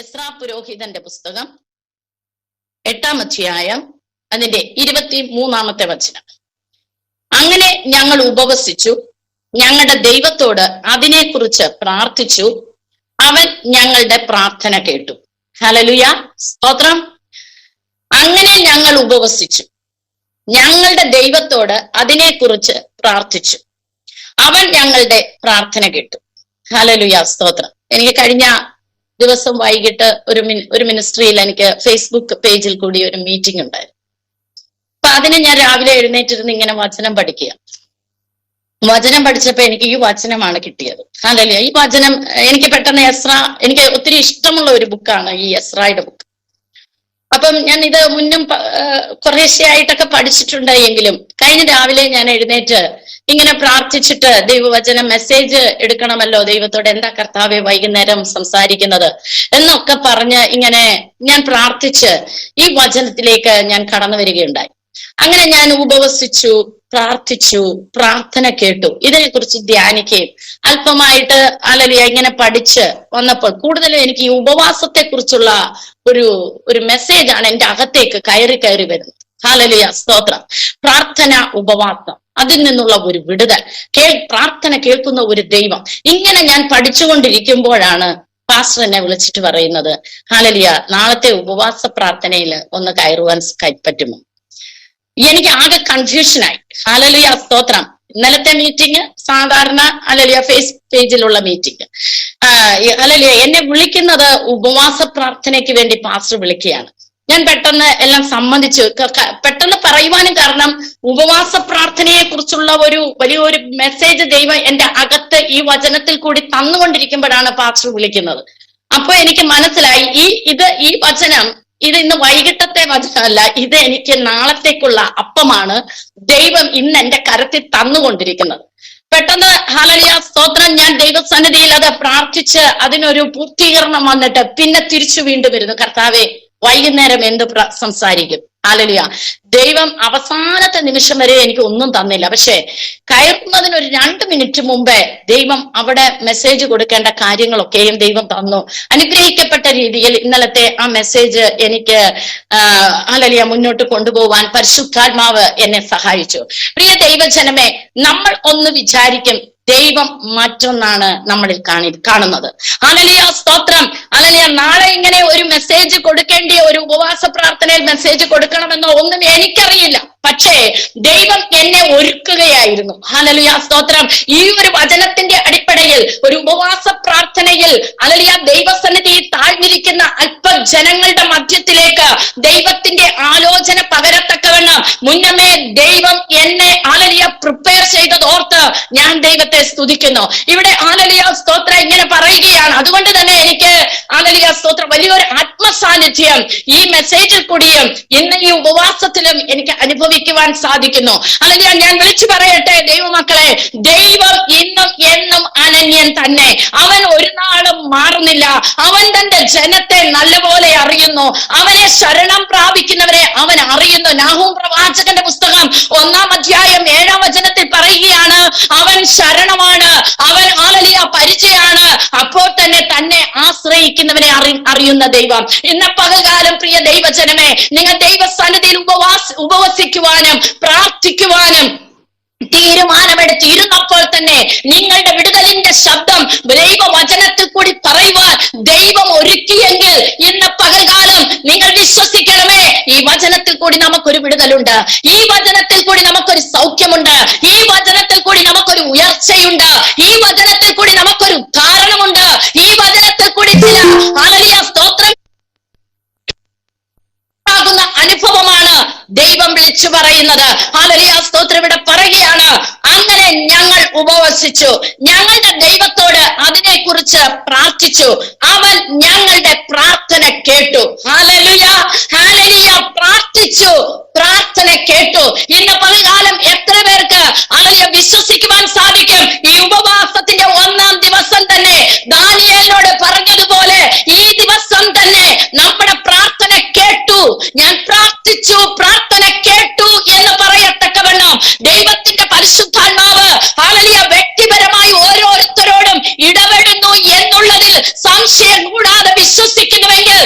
Ezra പുരോഹിതന്റെ പുസ്തകം 8-ാം അധ്യായം അതിന്റെ 23-ാമത്തെ വചനം. അങ്ങനെ ഞങ്ങൾ ഉപവസിച്ചു, ഞങ്ങളുടെ ദൈവത്തോട് അതിനെക്കുറിച്ച് പ്രാർത്ഥിച്ചു, അവൻ ഞങ്ങളുടെ പ്രാർത്ഥന കേട്ടു. ഹല്ലേലൂയ, സ്തോത്രം. അങ്ങനെ ഞങ്ങൾ ഉപവസിച്ചു, ഞങ്ങളുടെ ദൈവത്തോട് അതിനെക്കുറിച്ച് പ്രാർത്ഥിച്ചു, അവൻ ഞങ്ങളുടെ പ്രാർത്ഥന കേട്ടു. ഹല്ലേലൂയ, സ്തോത്രം. എനിക്ക് കഴിഞ്ഞ ദിവസം വൈകിട്ട് ഒരു മിനിസ്ട്രിയിൽ എനിക്ക് ഫേസ്ബുക്ക് പേജിൽ കൂടി ഒരു മീറ്റിംഗ് ഉണ്ടായിരുന്നു. അപ്പൊ അതിന് ഞാൻ രാവിലെ എഴുന്നേറ്റിരുന്ന് ഇങ്ങനെ വചനം പഠിക്കുക. വചനം പഠിച്ചപ്പോ എനിക്ക് ഈ വചനമാണ് കിട്ടിയത്. ഹല്ലേലൂയ. ഈ വചനം എനിക്ക് പെട്ടെന്ന് എനിക്ക് ഒത്തിരി ഇഷ്ടമുള്ള ഒരു ബുക്കാണ് ഈ എസ്രായുടെ ബുക്ക്. അപ്പം ഞാൻ ഇത് മുന്നും കുറേശ്ശെയായിട്ടൊക്കെ പഠിച്ചിട്ടുണ്ട്. എങ്കിലും കഴിഞ്ഞ രാവിലെ ഞാൻ എഴുന്നേറ്റ് ഇങ്ങനെ പ്രാർത്ഥിച്ചിട്ട് ദൈവവചനം മെസ്സേജ് എടുക്കണമല്ലോ, ദൈവത്തോട് എന്താ കർത്താവെ വൈകുന്നേരം സംസാരിക്കുന്നത് എന്നൊക്കെ പറഞ്ഞ് ഇങ്ങനെ ഞാൻ പ്രാർത്ഥിച്ച് ഈ വചനത്തിലേക്ക് ഞാൻ കടന്നു വരികയുണ്ടായി. അങ്ങനെ ഞാൻ ഉപവസിച്ചു, പ്രാർത്ഥിച്ചു, പ്രാർത്ഥന കേട്ടു, ഇതിനെക്കുറിച്ച് ധ്യാനിക്കുകയും അല്പമായിട്ട് ഹല്ലേലൂയ ഇങ്ങനെ പഠിച്ച് വന്നപ്പോൾ കൂടുതലും എനിക്ക് ഈ ഉപവാസത്തെ കുറിച്ചുള്ള ഒരു മെസ്സേജാണ് എൻ്റെ അകത്തേക്ക് കയറി വരുന്നത്. ഹല്ലേലൂയ, സ്തോത്രം. പ്രാർത്ഥന, ഉപവാസം, അതിൽ നിന്നുള്ള ഒരു വിടുതൽ, പ്രാർത്ഥന കേൾക്കുന്ന ഒരു ദൈവം. ഇങ്ങനെ ഞാൻ പഠിച്ചുകൊണ്ടിരിക്കുമ്പോഴാണ് പാസ്റ്റർ എന്നെ വിളിച്ചിട്ട് പറയുന്നത്, ഹല്ലേലൂയ നാളത്തെ ഉപവാസ പ്രാർത്ഥനയിൽ ഒന്ന് കയറുവാൻ പറ്റുമോ? എനിക്ക് ആകെ കൺഫ്യൂഷനായി. ഹല്ലേലൂയ, സ്തോത്രം. ഇന്നലത്തെ മീറ്റിംഗ് സാധാരണ ഹല്ലേലൂയ ഫേസ് പേജിലുള്ള മീറ്റിംഗ്. ഹല്ലേലൂയ എന്നെ വിളിക്കുന്നത് ഉപവാസ പ്രാർത്ഥനയ്ക്ക് വേണ്ടി പാസ്റ്റർ വിളിക്കുകയാണ്. ഞാൻ പെട്ടെന്ന് എല്ലാം സമ്മതിച്ചു, പെട്ടെന്ന് പറയുവാനും കാരണം ഉപവാസ പ്രാർത്ഥനയെ കുറിച്ചുള്ള വലിയൊരു മെസ്സേജ് ദൈവം എന്റെ അകത്ത് ഈ വചനത്തിൽ കൂടി തന്നുകൊണ്ടിരിക്കുമ്പോഴാണ് പാസ്റ്റർ വിളിക്കുന്നത്. അപ്പൊ എനിക്ക് മനസ്സിലായി ഈ വചനം ഇത് ഇന്ന് വൈകിട്ടത്തെ വചനമല്ല, ഇത് എനിക്ക് നാളത്തേക്കുള്ള അപ്പമാണ് ദൈവം ഇന്ന് എന്റെ കരത്തിൽ തന്നുകൊണ്ടിരിക്കുന്നത്. പെട്ടെന്ന് ഹല്ലേലൂയ, സ്തോത്രം, ഞാൻ ദൈവസന്നിധിയിൽ അത് പ്രാർത്ഥിച്ച് അതിനൊരു പൂർത്തീകരണം വന്നിട്ട് പിന്നെ തിരിച്ചു വീണ്ടും വരുന്നു, കർത്താവെ വൈകുന്നേരം എന്ത് സംസാരിക്കും? ഹല്ലേലൂയ. ദൈവം അവസാനത്തെ നിമിഷം വരെ എനിക്ക് ഒന്നും തന്നില്ല. പക്ഷെ കയറുന്നതിന് ഒരു 2 മിനിറ്റ് മുമ്പേ ദൈവം അവിടെ മെസ്സേജ് കൊടുക്കേണ്ട കാര്യങ്ങളൊക്കെയും ദൈവം തന്നു. അനുഗ്രഹിക്കപ്പെട്ട രീതിയിൽ ഇന്നലത്തെ ആ മെസ്സേജ് എനിക്ക് ഹല്ലേലൂയ മുന്നോട്ട് കൊണ്ടുപോകാൻ പരിശുദ്ധാത്മാവ് എന്നെ സഹായിച്ചു. പ്രിയ ദൈവജനമേ, നമ്മൾ ഒന്ന് വിചാരിക്കും ദൈവം മറ്റൊന്നാണ് നമ്മളിൽ കാണുന്നത്. ഹല്ലേലൂയ, സ്തോത്രം. ഹല്ലേലൂയ. നാളെ ഇങ്ങനെ ഒരു മെസ്സേജ് കൊടുക്കേണ്ടിയ ഒരു ഉപവാസ പ്രാർത്ഥനയിൽ മെസ്സേജ് കൊടുക്കണമെന്നോ ഒന്നും എനിക്കറിയില്ല. പക്ഷേ ദൈവം എന്നെ ഒരുക്കുകയായിരുന്നു. ഹല്ലേലൂയ, സ്തോത്രം. ഈ ഒരു വചനത്തിന്റെ അടിപ്പടയിൽ ഒരു ഉപവാസ പ്രാർത്ഥനയിൽ ഹല്ലേലൂയ ദൈവസന്നിധിയിൽ താഴ്ന്നിരിക്കുന്ന അല്പ ജനങ്ങളുടെ മധ്യത്തിലേക്ക് ദൈവത്തിന്റെ ആലോചന പകരത്തക്കവണ്ണം മുന്നമേ ദൈവം എന്നെ ഹല്ലേലൂയ പ്രിപ്പയർ ചെയ്തതോർത്ത് ഞാൻ ദൈവത്തെ സ്തുതിക്കുന്നു. ഇവിടെ ഹല്ലേലൂയ, സ്തോത്രം ഇങ്ങനെ പറയുകയാണ്. അതുകൊണ്ട് തന്നെ എനിക്ക് ഹല്ലേലൂയ, സ്തോത്രം, വലിയൊരു ആത്മസാന്നിധ്യം ഈ മെസ്സേജിൽ കൂടിയും ഇന്ന് ഈ ഉപവാസത്തിലും എനിക്ക് അനുഭവിക്കുവാൻ സാധിക്കുന്നു. ഹല്ലേലൂയ. ഞാൻ വിളിച്ചു പറയട്ടെ ദൈവമക്കളെ, ദൈവം ഇന്നും എന്നും അനന്യൻ തന്നെ. അവൻ ഒരു നാളും മാറുന്നില്ല. അവൻ തന്റെ ജനത്തെ നല്ലപോലെ അറിയുന്നു. അവനെ ശരണം പ്രാപിക്കുന്നവരെ അവൻ അറിയുന്നു. നാഹൂം പ്രവാചകന്റെ പുസ്തകം 1-ാം അധ്യായം 7-ാം വചനത്തിൽ പറയുകയാണ്, അവൻ ശരണമാണ്, അവൻ ഹല്ലേലൂയ പരിചയമാണ്. അപ്പോൾ തന്നെ ആശ്രയിക്കുന്നവനെ അറിയുന്ന ദൈവം. ഇന്ന് പകൽകാലം പ്രിയ ദൈവജനമേ, നിങ്ങൾ ദൈവസന്നിധിയിൽ ഉപവസിക്കുവാനും പ്രാർത്ഥിക്കുവാനും തീരുമാനമെടുത്തിരുന്നപ്പോൾ തന്നെ നിങ്ങളുടെ വിടുതലിന്റെ ശബ്ദം ദൈവവചനത്തിൽ കൂടി പറയുവാൻ ദൈവം ഒരുക്കിയെങ്കിൽ ഇന്ന് പകൽകാലം നിങ്ങൾ വിശ്വസിക്കണമേ, ഈ വചനത്തിൽ കൂടി നമുക്കൊരു വിടുതലുണ്ട്, ഈ വചനത്തിൽ കൂടി നമുക്കൊരു സൗഖ്യമുണ്ട്, ഈ വചനത്തിൽ കൂടി നമുക്കൊരു ഉയർച്ചയുണ്ട്, ഈ വചനത്തിൽ കൂടി നമുക്കൊരു ഉദ്ധാരണമുണ്ട്, ഈ വചനത്തിൽ കൂടി ചില ഹല്ലേലൂയ സ്തോത്രം അനുഭവമാണ് ദൈവം വിളിച്ചു പറയുന്നത്. ഹല്ലേലൂയ, സ്തോത്രം. ഇവിടെ പറയുകയാണ്, അങ്ങനെ ഞങ്ങൾ ഉപവസിച്ചു, ഞങ്ങളുടെ ദൈവത്തോട് അതിനെക്കുറിച്ച് പ്രാർത്ഥിച്ചു, അവൻ ഞങ്ങളുടെ പ്രാർത്ഥന കേട്ടു. Hallelujah, hallelujah. പ്രാർത്ഥിച്ചു, പ്രാർത്ഥന കേട്ടു. ഇന്ന് പകൽകാലം എത്ര പേർക്ക് ഹല്ലേലൂയ വിശ്വസിക്കുവാൻ സാധിക്കും? ഈ ഉപവാസത്തിന്റെ 1-ാം ദിവസം തന്നെ ദാനിയേലിനോട് പറഞ്ഞതുപോലെ ഈ ദിവസം തന്നെ നമ്മുടെ പ്രാർത്ഥന കേട്ടു. ഞാൻ പ്രാർത്ഥിച്ചു, പ്രാർത്ഥന കേട്ടു എന്ന് പറയത്തക്കവണ്ണം ദൈവത്തിന്റെ പരിശുദ്ധാത്മാവ് ഹല്ലേലൂയ വ്യക്തിപരമായി ഓരോരുത്തരോടും ഇടപെടുന്നു എന്നുള്ളതിൽ സംശയം കൂടാതെ വിശ്വസിക്കുന്നുവെങ്കിൽ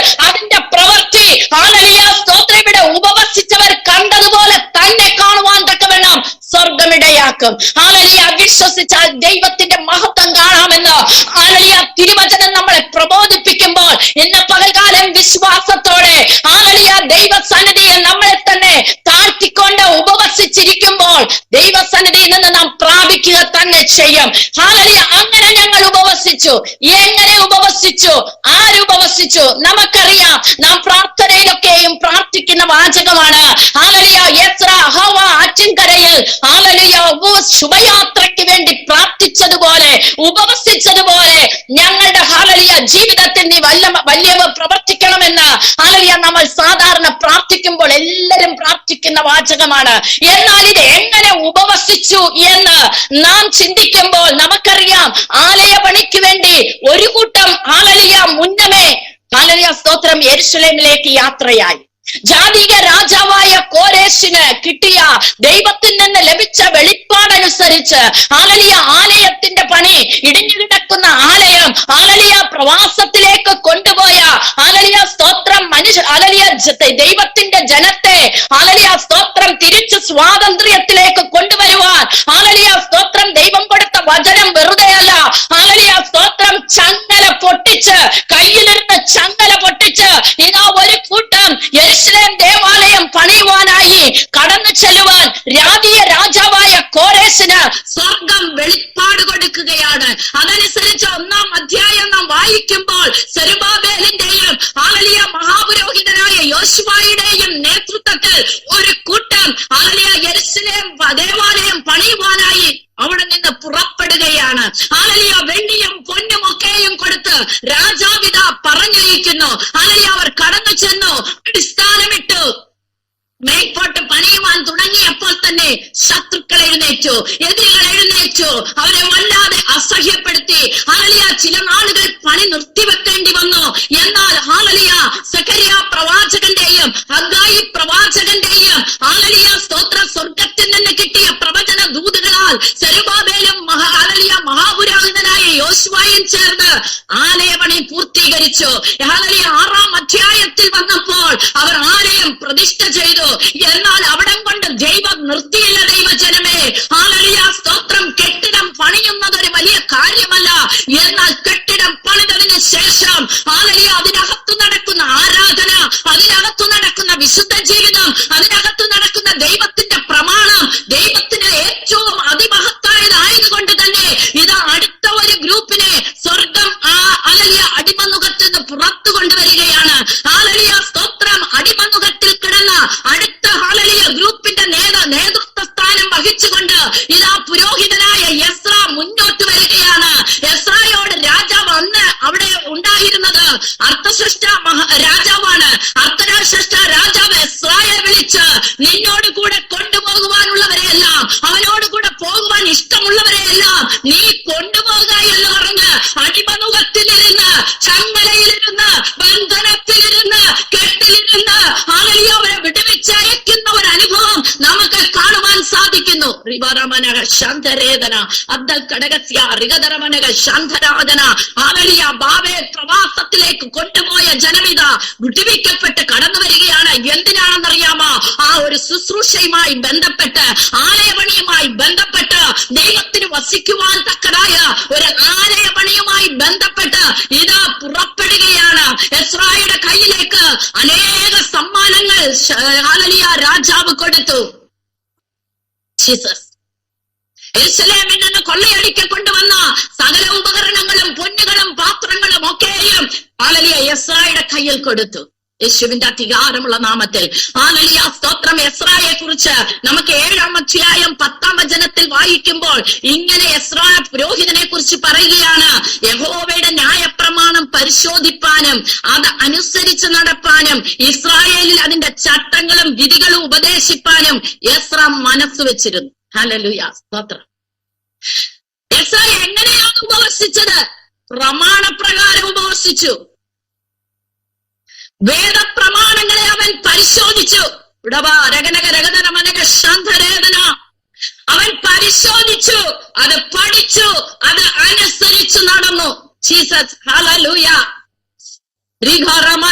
അതിന്റെ പ്രവൃത്തി ഹല്ലേലൂയ സ്തോത്രം ഇവിടെ ഉപവസിച്ചവർ കണ്ടതുപോലെ തന്നെ കാണുവാൻ തക്കവണ്ണം സ്വർഗമിടയാക്കും. ഹല്ലേലൂയ വിശ്വസിച്ചാൽ ദൈവത്തിന്റെ മഹത്വം കാണാമെന്ന് ഹല്ലേലൂയ തിരുവചനം നമ്മളെ പ്രബോധിപ്പിക്കുമ്പോൾ ഇന്ന് പകൽക്കാലം വിശ്വാസത്തോടെ ഹല്ലേലൂയ ദൈവസന്നിധിയിൽ നമ്മളെ തന്നെ താഴ്ത്തിക്കൊണ്ട് ഉപവസിച്ചിരിക്കുമ്പോൾ ദൈവസന്നിധിയിൽ നിന്ന് നാം പ്രാപിക്കുക തന്നെ ചെയ്യും. ഹല്ലേലൂയ അങ്ങനെ ഞങ്ങൾ ഉപവസിച്ചു. എങ്ങനെ ഉപവസിച്ചു? ആരുപവസിച്ചു? നമുക്കറിയാം. നാം പ്രാർത്ഥനയിലൊക്കെയും പ്രാർത്ഥിക്കുന്ന വാചകമാണ് ഹല്ലേലൂയ എസ്ര ഹവ ആറ്റിൻകരയിൽ ഹല്ലേലൂയ ശുഭയാത്രയ്ക്ക് വേണ്ടി പ്രാർത്ഥിച്ചതുപോലെ ഉപവസിച്ചതുപോലെ ഞങ്ങളുടെ ഹല്ലേലൂയ ജീവിതത്തിൽ നീ വലിയവ പ്രവർത്തിക്കണമെന്ന് ഹല്ലേലൂയ നമ്മൾ സാധാരണ പ്രാർത്ഥിക്കുമ്പോൾ എല്ലാവരും പ്രാർത്ഥിക്കുന്ന വാചകമാണ്. എന്നാൽ ഇത് എങ്ങനെ ഉപവസിച്ചു എന്ന് നാം ചിന്തിക്കുമ്പോൾ നമുക്കറിയാം. ആലയ പണിക്ക് വേണ്ടി ഒരു കൂട്ടം ഹല്ലേലൂയ മുന്നമേ ഹല്ലേലൂയ സ്തോത്രം യെരൂശലേമിലേക്ക് യാത്രയായി. ജാതിക രാജാവായ കോരേശിന് കിട്ടിയ ദൈവത്തിൽ നിന്ന് ലഭിച്ച വെളിപ്പാടനുസരിച്ച് ഹല്ലേലൂയ ആലയത്തിന്റെ പണി, ഇടിഞ്ഞു കിടക്കുന്ന ആലയം ഹല്ലേലൂയ പ്രവാസത്തിലേക്ക് കൊണ്ടുപോയ ഹല്ലേലൂയ സ്തോത്രം ഹല്ലേലൂയ ദൈവത്തിന്റെ ജനത്തെ ഹല്ലേലൂയ സ്തോത്രം തിരിച്ച് സ്വാതന്ത്ര്യത്തിലേക്ക് കൊണ്ടുവരുവാൻ ഹല്ലേലൂയ സ്തോത്രം ദൈവം കൊടുത്ത വചനം വെറുതെയല്ല. ഹല്ലേലൂയ സ്തോത്രം ചങ്ങല പൊട്ടിച്ച്, കയ്യിലിരുന്ന് ചങ്ങല പൊട്ടിച്ച് ഇതാ ഒരു കൂട്ടം യെരൂശലേം ദേവാലയം പണിയുവാനായി കടന്നു ചെല്ലുവാൻ രാജാവായ കോരേശിന് സ്വർഗം വെളിപ്പാട് കൊടുക്കുകയാണ്. അതനുസരിച്ച് 1-ാം അധ്യായം നാം വായിക്കുമ്പോൾ സെരുബ്ബാബേലിന്റെയും ഹല്ലേലൂയ മഹാപുരോഹിതനായ യോശുവയുടെയും നേതൃത്വത്തിൽ ഒരു കൂട്ടം ഹല്ലേലൂയ യെരൂശലേം ദേവാലയം പണിയുവാനായി അവിടെ നിന്ന് പുറപ്പെടുകയാണ്. ഹല്ലേലൂയ വെള്ളിയും പൊന്നും ഒക്കെയും കൊടുത്ത് രാജാവിത പറഞ്ഞയക്കുന്നു. ഹല്ലേലൂയ അവർ കടന്നു ചെന്നു, അടിസ്ഥാനമിട്ടു, മേൽപോട്ട് പണിയുവാൻ തുടങ്ങിയപ്പോൾ തന്നെ ശത്രുക്കൾ എഴുന്നേറ്റു, എതിരുകൾ എഴുന്നേറ്റു, അവരെ വല്ലാതെ അസഹ്യപ്പെടുത്തി. ഹല്ലേലൂയ ചില നാളുകൾ പണി നിർത്തിവെക്കേണ്ടി വന്നു. എന്നാൽ ഹല്ലേലൂയ സഖരിയ പ്രവാചകന്റെയും ഹഗ്ഗായി പ്രവാചകന്റെയും ഹല്ലേലൂയ സ്തോത്രം സ്വർഗത്തിൽ നിന്ന് കിട്ടിയ പ്രവചന ദൂതുകളാൽ സെരുബ്ബാബേലും ഹല്ലേലൂയ മഹാപുരോഹിതനായ യോശുവയും ചേർന്ന് ആലയപണി പൂർത്തീകരിച്ചു. ഹല്ലേലൂയ 6-ാം അധ്യായത്തിൽ വന്നപ്പോൾ അവർ ആലയം പ്രതിഷ്ഠ ചെയ്തു. എന്നാൽ അവിടം കൊണ്ട് ദൈവം നിർത്തിയില്ല. ദൈവജനമേ ഹല്ലേലൂയ സ്തോത്രം കെട്ടിടം പണിയുന്നത് ഒരു വലിയ കാര്യമല്ല. എന്നാൽ കെട്ടിടം പണിതതിന് ശേഷം ഹല്ലേലൂയ അതിനകത്തു നടക്കുന്ന ആരാധന, അതിനകത്തു നടക്കുന്ന വിശുദ്ധ ജീവിതം, അതിനകത്തു നടക്കുന്ന ദൈവത്തിന്റെ പ്രമാണം ദൈവത്തിന് ഏറ്റവും അതിമഹത്തായതായതുകൊണ്ട് തന്നെ ഇത് അടുത്ത ഒരു ഗ്രൂപ്പിനെ സ്വർഗം ഹല്ലേലൂയ അടിമനുഖത്തിൽ നിന്ന് പുറത്തു കൊണ്ടുവരികയാണ്. ഹല്ലേലൂയ സ്തോത്രം അടിമനുഖത്തിൽ കിടന്ന അടുത്ത ഹല്ലേലൂയ ഗ്രൂപ്പിന്റെ നേതൃത്വ സ്ഥാനം വഹിച്ചുകൊണ്ട് ഇതാ പുരോഹിതനായ എസ്ര മുന്നോട്ട് വരികയാണ്. എസ്രയോട് രാജാവ് അന്ന് അവിടെ ഉണ്ടായിരുന്നത് അർത്ഥശ്രേഷ്ഠ രാജാവാണ്. അർത്ഥരാഷ്ട്ര രാജാവ് എസ്രയെ വിളിച്ച് നിന്നോട് കൂടെ കൊണ്ടുപോകുവാനുള്ളവരെയെല്ലാം, അവനോട് കൂടെ പോകുവാൻ ഇഷ്ടമുള്ളവരെയെല്ലാം നീ കൊണ്ടുപോകുക എന്ന് പറഞ്ഞ് അടിമനുഖത്തിലിരുന്ന്, ചങ്ങലയിലിരുന്ന്, ബന്ധനത്തിലിരുന്ന്, കെട്ടിലിരുന്ന് ഹല്ലേലൂയ അവരെ വിടുവിച്ചയക്കുന്ന ഒരു അനുഭവം നമുക്ക് കാണുവാൻ സാധിക്കുന്നു. റിവരമനക ശാന്തരേദന അബ്ദൽ കടകസ്യ റിഗദരമനക ശാന്തരാധന ഹല്ലേലൂയ ബാബേൽ പ്രവാസത്തിലേക്ക് കൊണ്ടുപോയ ജനമിത വിടുവിക്കപ്പെട്ട് കടന്നു വരികയാണ്. എന്തിനാണെന്നറിയാമോ? ആ ഒരു ശുശ്രൂഷയുമായി ബന്ധപ്പെട്ട്, ആലയപണിയുമായി ബന്ധപ്പെട്ട്, ദൈവത്തിന് വസിക്കുവാൻ തക്കതായ ഒരു ആലയപണിയുമായി ബന്ധപ്പെട്ട് ഇതാ പുറപ്പെടുകയാണ്. എസ്രായുടെ കയ്യിലേക്ക് അനേക സമ്മാനങ്ങൾ ഹല്ലേലൂയ രാജാവ് കൊടുത്തു. ജീസസ് യെരൂശലേമിൽ നിന്ന് കൊള്ളയടിക്കൊണ്ടുവന്ന സകല ഉപകരണങ്ങളും പൊന്നുകളും പാത്രങ്ങളും ഒക്കെയും ഹല്ലേലൂയ എസ്രായുടെ കയ്യിൽ കൊടുത്തു. യേശുവിന്റെ അധികാരമുള്ള നാമത്തിൽ ഹല്ലേലൂയ സ്തോത്രം. എസ്രായെ കുറിച്ച് നമുക്ക് 7-ാം അധ്യായം 10-ാം വചനത്തിൽ വായിക്കുമ്പോൾ ഇങ്ങനെ എസ്രാ പുരോഹിതനെ കുറിച്ച് പറയുകയാണ്. യഹോവയുടെ ന്യായപ്രമാണം പരിശോധിപ്പാനും അത് അനുസരിച്ച് നടപ്പാനും ഇസ്രായേലിൽ അതിന്റെ ചട്ടങ്ങളും വിധികളും ഉപദേശിപ്പാനും എസ്ര മനസ്സ് വെച്ചിരുന്നു. ഹല്ലേലൂയ സ്തോത്രം. എസ്ര എങ്ങനെയാണ് ഉപവസിച്ചത്? പ്രമാണപ്രകാരം ഉപവസിച്ചു. വേദപ്രമാണങ്ങളെ അവൻ പരിശോധിച്ചു. അവൻ പരിശോധിച്ചു, അത് പഠിച്ചു, അത് അനുസരിച്ചു നടന്നു. Jesus hallelujah.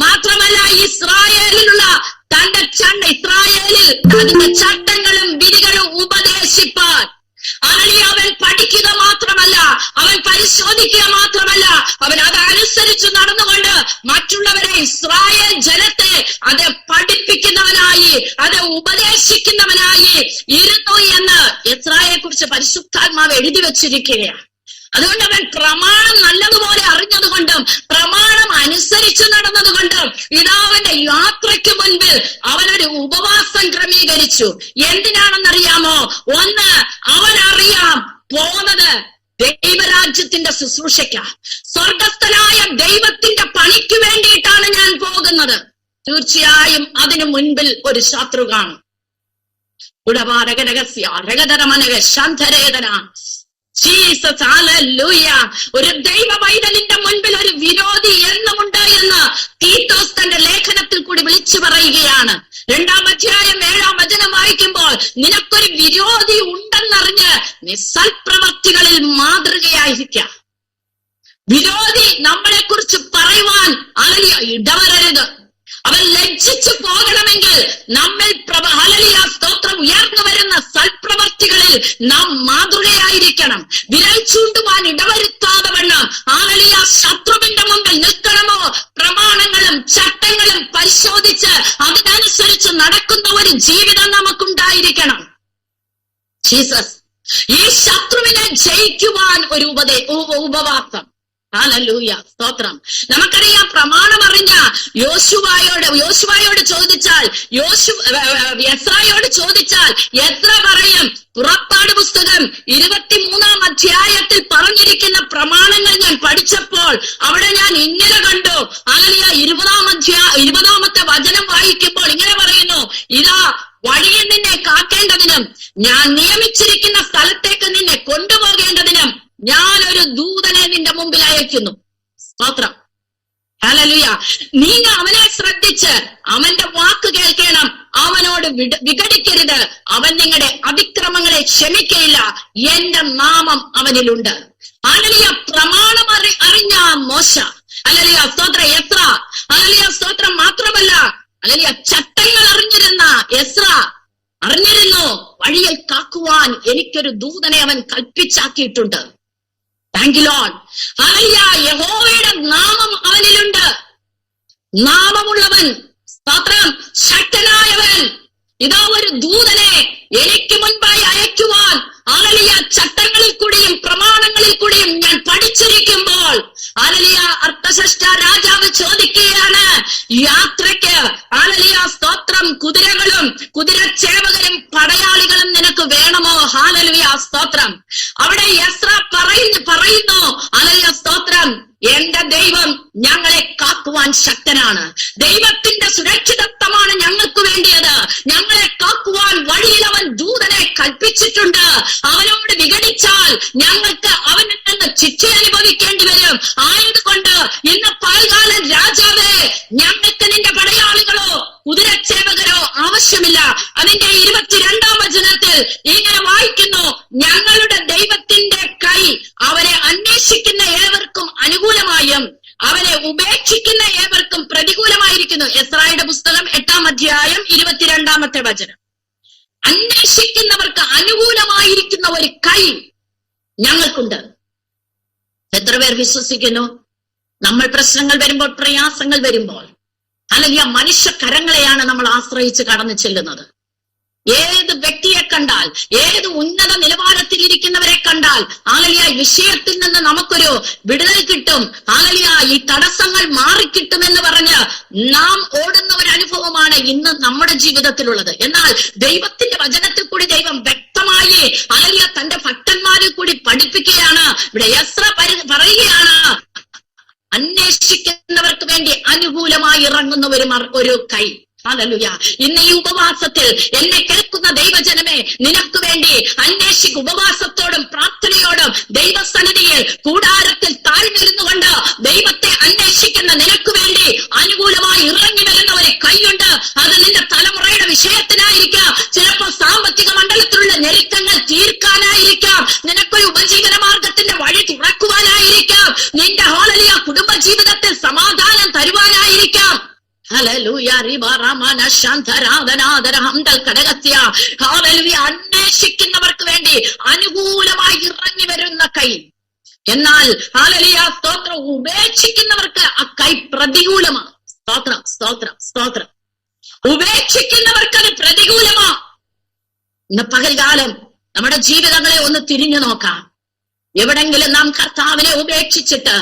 മാത്രമല്ല ഇസ്രായേലിലുള്ള ഇസ്രായേലിൽ അതിന്റെ ചട്ടങ്ങളും വിധികളും ഉപദേശിപ്പാൻ അവൻ പഠിക്കുക മാത്രമല്ല, അവൻ പരിശോധിക്കുക മാത്രമല്ല, അവൻ അതനുസരിച്ച് നടന്നുകൊണ്ട് മറ്റുള്ളവരെ, ഇസ്രായേൽ ജനത്തെ അത് പഠിപ്പിക്കുന്നവനായി, അത് ഉപദേശിക്കുന്നവനായി ഇരുന്നു എന്ന് യെസ്രായെ കുറിച്ച് പരിശുദ്ധാത്മാവ് എഴുതി വെച്ചിരിക്കുകയാണ്. അതുകൊണ്ട് അവൻ പ്രമാണം നല്ലതുപോലെ അറിഞ്ഞതുകൊണ്ടും പ്രമാണം അനുസരിച്ച് നടന്നതുകൊണ്ടും പിതാവിന്റെ യാത്രയ്ക്ക് മുൻപിൽ അവനൊരു ഉപവാസം ക്രമീകരിച്ചു. എന്തിനാണെന്നറിയാമോ? ഒന്ന്, അവനറിയാം പോകുന്നത് ദൈവരാജ്യത്തിന്റെ ശുശ്രൂഷയ്ക്ക്, സ്വർഗസ്ഥനായ ദൈവത്തിന്റെ പണിക്ക് വേണ്ടിയിട്ടാണ് ഞാൻ പോകുന്നത്. തീർച്ചയായും അതിനു മുൻപിൽ ഒരു ശത്രു കാണും. Jesus, hallelujah. ഒരു ദൈവ പൈതലിന്റെ മുൻപിൽ ഒരു വിരോധി എന്നുമുണ്ട് എന്ന് തീത്തോസ് തന്റെ ലേഖനത്തിൽ കൂടി വിളിച്ചു പറയുകയാണ്. 2-ാം അധ്യായം 7-ാം വചനം വായിക്കുമ്പോൾ, നിനക്കൊരു വിരോധി ഉണ്ടെന്നറിഞ്ഞ് നീ സൽപ്രവർത്തികളിൽ മാതൃകയായിരിക്കാം. വിരോധി നമ്മളെ കുറിച്ച് പറയുവാൻ ഇടവരരുത്. അവൻ ലജ്ജിച്ചു പോകണമെങ്കിൽ നമ്മിൽ സ്തോത്രം ഉയർന്നു വരുന്ന സൽപ്രവർത്തികളിൽ നാം മാതൃകയായിരിക്കണം. വിരൽ ചൂണ്ടുവാൻ ഇടവരുത്താതെ വണ്ണം ശത്രുവിന്റെ മുമ്പിൽ നിൽക്കണമോ? പ്രമാണങ്ങളും ചട്ടങ്ങളും പരിശോധിച്ച് അതിനനുസരിച്ച് നടക്കുന്ന ഒരു ജീവിതം നമുക്കുണ്ടായിരിക്കണം. ജീസസ് ഈ ശത്രുവിനെ ജയിക്കുവാൻ ഒരു ഉപവാസം. ഹല്ലേലൂയ, സ്തോത്രം. നമുക്കറിയാം, പ്രമാണം അറിഞ്ഞ യോശുവയോട് ചോദിച്ചാൽ, യെസ്രായോട് ചോദിച്ചാൽ എത്ര പറയും? പുറപ്പാട് പുസ്തകം 23-ാം അധ്യായത്തിൽ പറഞ്ഞിരിക്കുന്ന പ്രമാണങ്ങൾ ഞാൻ പഠിച്ചപ്പോൾ അവിടെ ഞാൻ ഇങ്ങനെ കണ്ടു. ഹല്ലേലൂയ. 20-ാമത്തെ വചനം വായിക്കുമ്പോൾ ഇങ്ങനെ പറയുന്നു, ഇതാ വഴിയിൽ നിന്നെ കാക്കേണ്ടതിനും ഞാൻ നിയമിച്ചിരിക്കുന്ന സ്ഥലത്തേക്ക് നിന്നെ കൊണ്ടുപോകേണ്ടതിനും ഞാനൊരു ദൂതനെ നിന്റെ മുമ്പിൽ അയക്കുന്നു. സ്തോത്രം, ഹല്ലേലൂയ. നീ അവനെ ശ്രദ്ധിച്ച് അവന്റെ വാക്ക് കേൾക്കണം, അവനോട് വിഘടിക്കരുത്. അവൻ നിങ്ങളുടെ അതിക്രമങ്ങളെ ക്ഷമിക്കയില്ല, എന്റെ നാമം അവനിലുണ്ട്. ഹല്ലേലൂയ. പ്രമാണം അറിഞ്ഞ മോശ, ഹല്ലേലൂയ, സ്തോത്രം, യെസ്രാ, ഹല്ലേലൂയ, സ്തോത്രം. മാത്രമല്ല, ഹല്ലേലൂയ, ചട്ടങ്ങൾ അറിഞ്ഞിരുന്ന യെസ്രാ അറിഞ്ഞിരുന്നു, വഴിയിൽ കാക്കുവാൻ എനിക്കൊരു ദൂതനെ അവൻ കൽപ്പിച്ചാക്കിയിട്ടുണ്ട്. Thank you lord. ഹല്ലേലൂയ. യഹോവയുടെ നാമം അവനിലുണ്ട്. നാമമുള്ളവൻ, സ്തോത്രം, ശക്തനായവൻ. ഇതാ ഒരു ദൂതനെ എനിക്ക് മുൻപായി അയക്കുവാൻ, ഹല്ലേലൂയ, ചട്ടങ്ങളിൽ കൂടിയും പ്രമാണങ്ങളിൽ കൂടിയും ഞാൻ പഠിച്ചിരിക്കുമ്പോൾ, ഹല്ലേലൂയ, അർത്ഥശഷ്ട രാജാവ് ചോദിക്കുകയാണ്, യാത്രയ്ക്ക്, ഹല്ലേലൂയ, സ്തോത്രം, കുതിരകളും കുതിരച്ചേവകരും പടയാളികളും നിനക്ക് വേണമോ? ഹല്ലേലൂയ, സ്തോത്രം. അവിടെ യെസ്രാ പറയുന്നു, ഹല്ലേലൂയ, സ്തോത്രം, എന്റെ ദൈവം ഞങ്ങളെ കാക്കുവാൻ ശക്തനാണ്. ദൈവത്തിന്റെ സുരക്ഷിതത്വമാണ് ഞങ്ങൾക്ക് വേണ്ടിയത്. ഞങ്ങളെ കാക്കുവാൻ വഴിയിൽ അവൻ ദൂതനെ കൽപ്പിച്ചിട്ടുണ്ട്. അവനോട് വിഘടിച്ചാൽ ഞങ്ങൾക്ക് അവനിൽ നിന്ന് ശിക്ഷ അനുഭവിക്കേണ്ടി വരും. ആയതുകൊണ്ട് ഇന്ന് പാൽകാലൻ രാജാവേ, ഞങ്ങൾക്ക് നിന്റെ പടയാളികളോ കുതിരച്ചേവകരോ ആവശ്യമില്ല. അതിന്റെ 22-ാം വചനത്തിൽ ഇങ്ങനെ വായിക്കുന്നു, ഞങ്ങളുടെ ദൈവത്തിന്റെ കൈ അവനെ അന്വേഷിക്കുന്ന ഏവർക്കും അനുകൂലമായും അവനെ ഉപേക്ഷിക്കുന്ന ഏവർക്കും പ്രതികൂലമായിരിക്കുന്നു. യെസ്രായുടെ പുസ്തകം 8-ാം അധ്യായം 22-ാമത്തെ വചനം. അന്വേഷിക്കുന്നവർക്ക് അനുകൂലമായിരിക്കുന്ന ഒരു കൈ ഞങ്ങൾക്കുണ്ട്. എത്ര പേർ വിശ്വസിക്കുന്നു? നമ്മൾ പ്രശ്നങ്ങൾ വരുമ്പോൾ, പ്രയാസങ്ങൾ വരുമ്പോൾ, അല്ലെങ്കിൽ മനുഷ്യ കരങ്ങളെയാണ് നമ്മൾ ആശ്രയിച്ച് കടന്നു ചെല്ലുന്നത്. ഏത് വ്യക്തിയെ കണ്ടാൽ, ഏത് ഉന്നത നിലവാരത്തിൽ ഇരിക്കുന്നവരെ കണ്ടാൽ, ഹല്ലേലൂയ, വിഷയത്തിൽ നിന്ന് നമുക്കൊരു വിടുതൽ കിട്ടും, ഹല്ലേലൂയ, ഈ തടസ്സങ്ങൾ മാറിക്കിട്ടുമെന്ന് പറഞ്ഞ് നാം ഓടുന്ന ഒരു അനുഭവമാണ് ഇന്ന് നമ്മുടെ ജീവിതത്തിലുള്ളത്. എന്നാൽ ദൈവത്തിന്റെ വചനത്തിൽ കൂടി ദൈവം വ്യക്തമായി, ഹല്ലേലൂയ, തന്റെ ഭക്തന്മാരിൽ കൂടി പഠിപ്പിക്കുകയാണ്. ഇവിടെ യെസ്രാ പറയുകയാണ്, അന്വേഷിക്കുന്നവർക്ക് വേണ്ടി അനുകൂലമായി ഇറങ്ങുന്ന ഒരു കൈ. ഹല്ലേലൂയ. ഇന്ന് ഈ ഉപവാസത്തിൽ എന്നെ കേൾക്കുന്ന ദൈവജനമേ, നിനക്ക് വേണ്ടി ഉപവാസത്തോടും പ്രാർത്ഥനയോടും ദൈവസന്നിധിയിൽ കൂടാരത്തിൽ താഴ്ന്നിരുന്നു കൊണ്ട് ദൈവത്തെ അന്വേഷിക്കുന്ന നിനക്ക് വേണ്ടി അനുകൂലമായി ഇറങ്ങി വരുന്ന ഒരു കൈയുണ്ട്. അത് നിന്റെ തലമുറയുടെ വിഷയത്തിനായിരിക്കാം, ചിലപ്പോൾ സാമ്പത്തിക മണ്ഡലത്തിലുള്ള ഞെരുക്കങ്ങൾ തീർക്കാനായിരിക്കാം, നിനക്കൊരു ഉപജീവന മാർഗത്തിന്റെ വഴി തുറക്കുവാനായിരിക്കാം. തരുവാനായിരിക്കാം. നിന്റെ ഹല്ലേലൂയ കുടുംബ ജീവിതത്തിൽ സമാധാനം തരുവാനായിരിക്കാം. ഹല്ലേലൂയ റിബറമന ശാന്തരാധനാദര ഹംദൽ കടകസ്യ. ഹല്ലേലൂയ അന്വേഷിക്കുന്നവർക്ക് വേണ്ടി അനുകൂലമായി ഇറങ്ങി വരുന്ന കൈ. എന്നാൽ ഹല്ലേലൂയ സ്തോത്രം ഉപേക്ഷിക്കുന്നവർക്ക് ആ കൈ പ്രതികൂലമാണ്. സ്തോത്രം സ്തോത്രം സ്തോത്രം. ഉപേക്ഷിക്കുന്നവർക്ക് അത് പ്രതികൂലമാ. ഇന്ന് പകൽകാലം നമ്മുടെ ജീവിതങ്ങളെ ഒന്ന് തിരിഞ്ഞു നോക്കാം. എവിടെങ്കിലും നാം കർത്താവിനെ ഉപേക്ഷിച്ചിട്ട്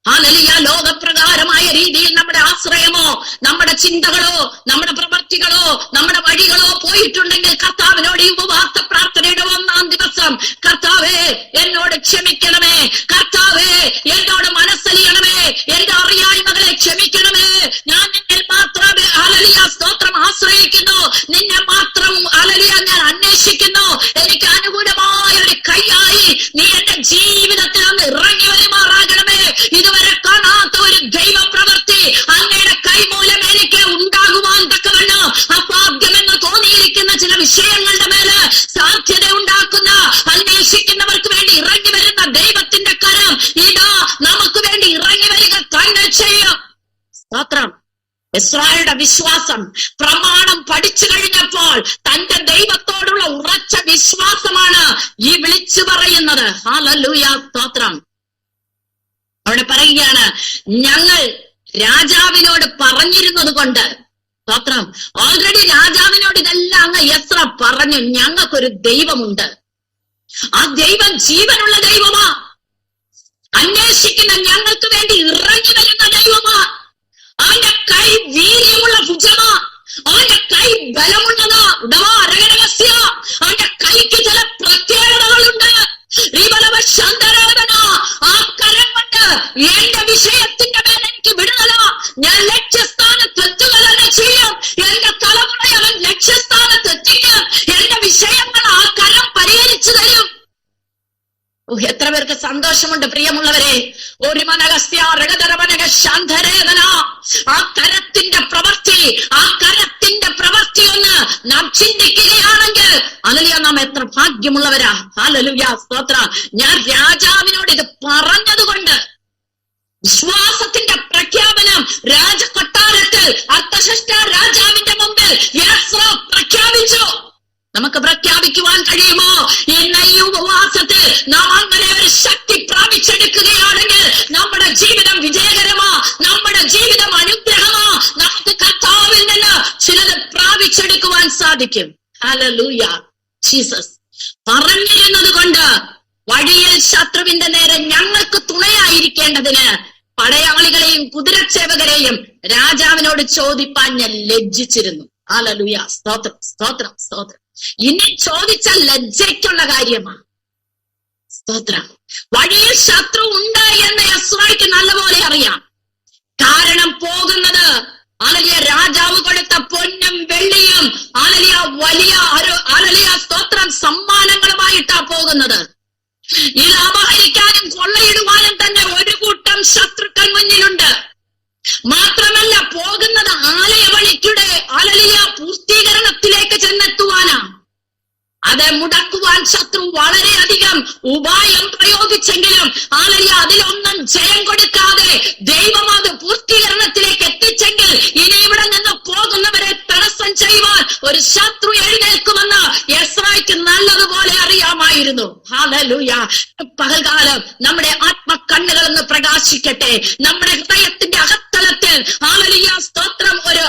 ഹല്ലേലൂയ ലോകപ്രകാരമായ രീതിയിൽ നമ്മുടെ ആശ്രയമോ നമ്മുടെ ചിന്തകളോ നമ്മുടെ പ്രവൃത്തികളോ നമ്മുടെ വഴികളോ പോയിട്ടുണ്ടെങ്കിൽ കർത്താവിനോട് ഈ ഉപവാസ പ്രാർത്ഥനയുടെ 1-ാം ദിവസം കർത്താവേ എന്നോട് ക്ഷമിക്കണമേ, കർത്താവേ എന്നോട് മനസ്സലിയണമേ, എന്റെ അറിയായ്മകളെ ക്ഷമിക്കണമേ. ഞാൻ നിന്നിൽ മാത്രമേ ഹല്ലേലൂയ സ്തോത്രം ആശ്രയിക്കുന്നു, നിന്നെ മാത്രം ഹല്ലേലൂയ ഞാൻ അന്വേഷിക്കുന്നു. എനിക്ക് അനുകൂലമായ ഒരു കൈയായി നീ എന്റെ ജീവിതത്തിൽ ഒന്ന് ഇറങ്ങി വരുമാറാകണമേ. ഇതുവരെ കാണാത്ത ഒരു ദൈവ പ്രവൃത്തി അങ്ങയുടെ കൈമൂലം എനിക്ക് ഉണ്ടാകുവാൻ തക്കവണ്ണം അസാധ്യമെന്ന് തോന്നിയിരിക്കുന്ന ചില വിഷയങ്ങളുടെ മേല് സാധ്യത ഉണ്ടാക്കുന്ന അന്വേഷിക്കുന്നവർക്ക് വേണ്ടി ഇറങ്ങി വരുന്ന ദൈവത്തിന്റെ കരം ഇതാ നമുക്ക് വേണ്ടി ഇറങ്ങി വരിക തന്നെ ചെയ്യും. സ്തോത്രം. ഇസ്രായേലിന്റെ വിശ്വാസം പ്രമാണം പഠിച്ചു കഴിഞ്ഞപ്പോൾ തന്റെ ദൈവത്തോടുള്ള ഉറച്ച വിശ്വാസമാണ് ഈ വിളിച്ചു പറയുന്നത്. ഹല്ലേലൂയ സ്തോത്രം. അവിടെ പറയുകയാണ്, ഞങ്ങൾ രാജാവിനോട് പറഞ്ഞിരുന്നത് കൊണ്ട്. സ്തോത്രം. ഓൾറെഡി രാജാവിനോട് ഇതെല്ലാം അങ്ങ് എസ്ര പറഞ്ഞു, ഞങ്ങൾക്കൊരു ദൈവമുണ്ട്, ആ ദൈവം ജീവനുള്ള ദൈവമാ, അന്വേഷിക്കുന്ന ഞങ്ങൾക്ക് വേണ്ടി ഇറങ്ങി വരുന്ന ദൈവമാ, അവന്റെ കൈ വീര്യമുള്ള ഭുജമാ, അവന്റെ കൈ ബലമുള്ളതാ, രഹസ്യ അവന്റെ കൈക്ക് ചില പ്രത്യേകതകളുണ്ട്. ആ കരം കൊണ്ട് എന്റെ വിഷയത്തിന്റെ മേൽ എനിക്ക് വിടുതല, ഞാൻ ലക്ഷ്യസ്ഥാനത്ത് എത്തുക തന്നെ ചെയ്യും. എന്റെ തലമുറയെ അവൻ ലക്ഷ്യസ്ഥാനത്ത് എത്തിക്കും. എന്റെ വിഷയങ്ങൾ ആ കരം പരിഹരിച്ചു തരും. എത്ര പേർക്ക് സന്തോഷമുണ്ട് പ്രിയമുള്ളവരെ. ഒരു മനകസ്യാരകതരമനകശാന്തരേതന. ആ കരത്തിന്റെ പ്രവൃത്തി ഒന്ന് നാം ചിന്തിക്കുകയാണെങ്കിൽ ഹല്ലേലൂയ നാം എത്ര ഭാഗ്യമുള്ളവരാ. ഹല്ലേലൂയ സ്തോത്ര. ഞാൻ രാജാവിനോട് ഇത് പറഞ്ഞതുകൊണ്ട് വിശ്വാസത്തിന്റെ പ്രഖ്യാപനം രാജകൊട്ടാരത്തിൽ അർത്ഥശഷ്ട രാജാവിന്റെ മുമ്പിൽ എസ്ര പ്രഖ്യാപിച്ചു. നമുക്ക് പ്രഖ്യാപിക്കുവാൻ കഴിയുമോ? ഇന്ന് ഈ ഉപവാസത്തിൽ നാം അങ്ങനെ ഒരു ശക്തി പ്രാപിച്ചെടുക്കുകയാണെങ്കിൽ നമ്മുടെ ജീവിതം വിജയകരമാ, നമ്മുടെ ജീവിതം അനുഗ്രഹമാ. നമുക്ക് കർത്താവിൽ നിന്ന് ചിലത് പ്രാപിച്ചെടുക്കുവാൻ സാധിക്കും. Hallelujah Jesus. പറഞ്ഞിരുന്നത് കൊണ്ട് വഴിയിൽ ശത്രുവിന്റെ നേരെ ഞങ്ങൾക്ക് തുണയായിരിക്കേണ്ടതിന് പടയാളികളെയും കുതിരച്ചേവകരെയും രാജാവിനോട് ചോദിപ്പാൻ ഞാൻ ലജ്ജിച്ചിരുന്നു. ഹല്ലേലൂയ സ്തോത്രം സ്തോത്രം സ്തോത്രം. ഇനി ചോദിച്ചാൽ ലജ്ജയ്ക്കുള്ള കാര്യമാണ്. സ്തോത്രം. വഴിയിൽ ശത്രു ഉണ്ട് എന്ന് എസ്രായ്ക്ക് നല്ലപോലെ അറിയാം. കാരണം പോകുന്നത് ഹല്ലേലൂയ രാജാവ് കൊടുത്ത പൊന്നും വെള്ളിയും വലിയ സ്തോത്രം സമ്മാനങ്ങളുമായിട്ടാ പോകുന്നത്. ഇത് അപഹരിക്കാനും കൊള്ളയിടുവാനും തന്നെ ഒരു കൂട്ടം ശത്രുക്കൾ മുന്നിലുണ്ട്. മാത്രമല്ല പോകുന്നത് ആലയപണിയുടെ പൂർത്തീകരണത്തിലേക്ക് ചെന്നെത്തുവാനാ. അത് മുടക്കുവാൻ ശത്രു വളരെയധികം ഉപായം പ്രയോഗിച്ചെങ്കിലും അതിലൊന്നും ജയം കൊടുക്കാതെ ദൈവം അത് പൂർത്തീകരണത്തിലേക്ക് എത്തിച്ചെങ്കിൽ ഇനി ഇവിടെ നിന്ന് പോകുന്നവരെ തടസ്സം ചെയ്യുവാൻ ഒരു ശത്രു എഴുന്നേൽക്കുമെന്ന് എസ്രായ്ക്ക് നല്ലതുപോലെ അറിയാമായിരുന്നു. ഹല്ലേലൂയ. പകൽകാലം നമ്മുടെ ആത്മകണ്ണുകളൊന്ന് പ്രകാശിക്കട്ടെ. നമ്മുടെ ഹൃദയത്തിന്റെ അകത്തളത്തിൽ ഹല്ലേലൂയ സ്തോത്രം ഒരു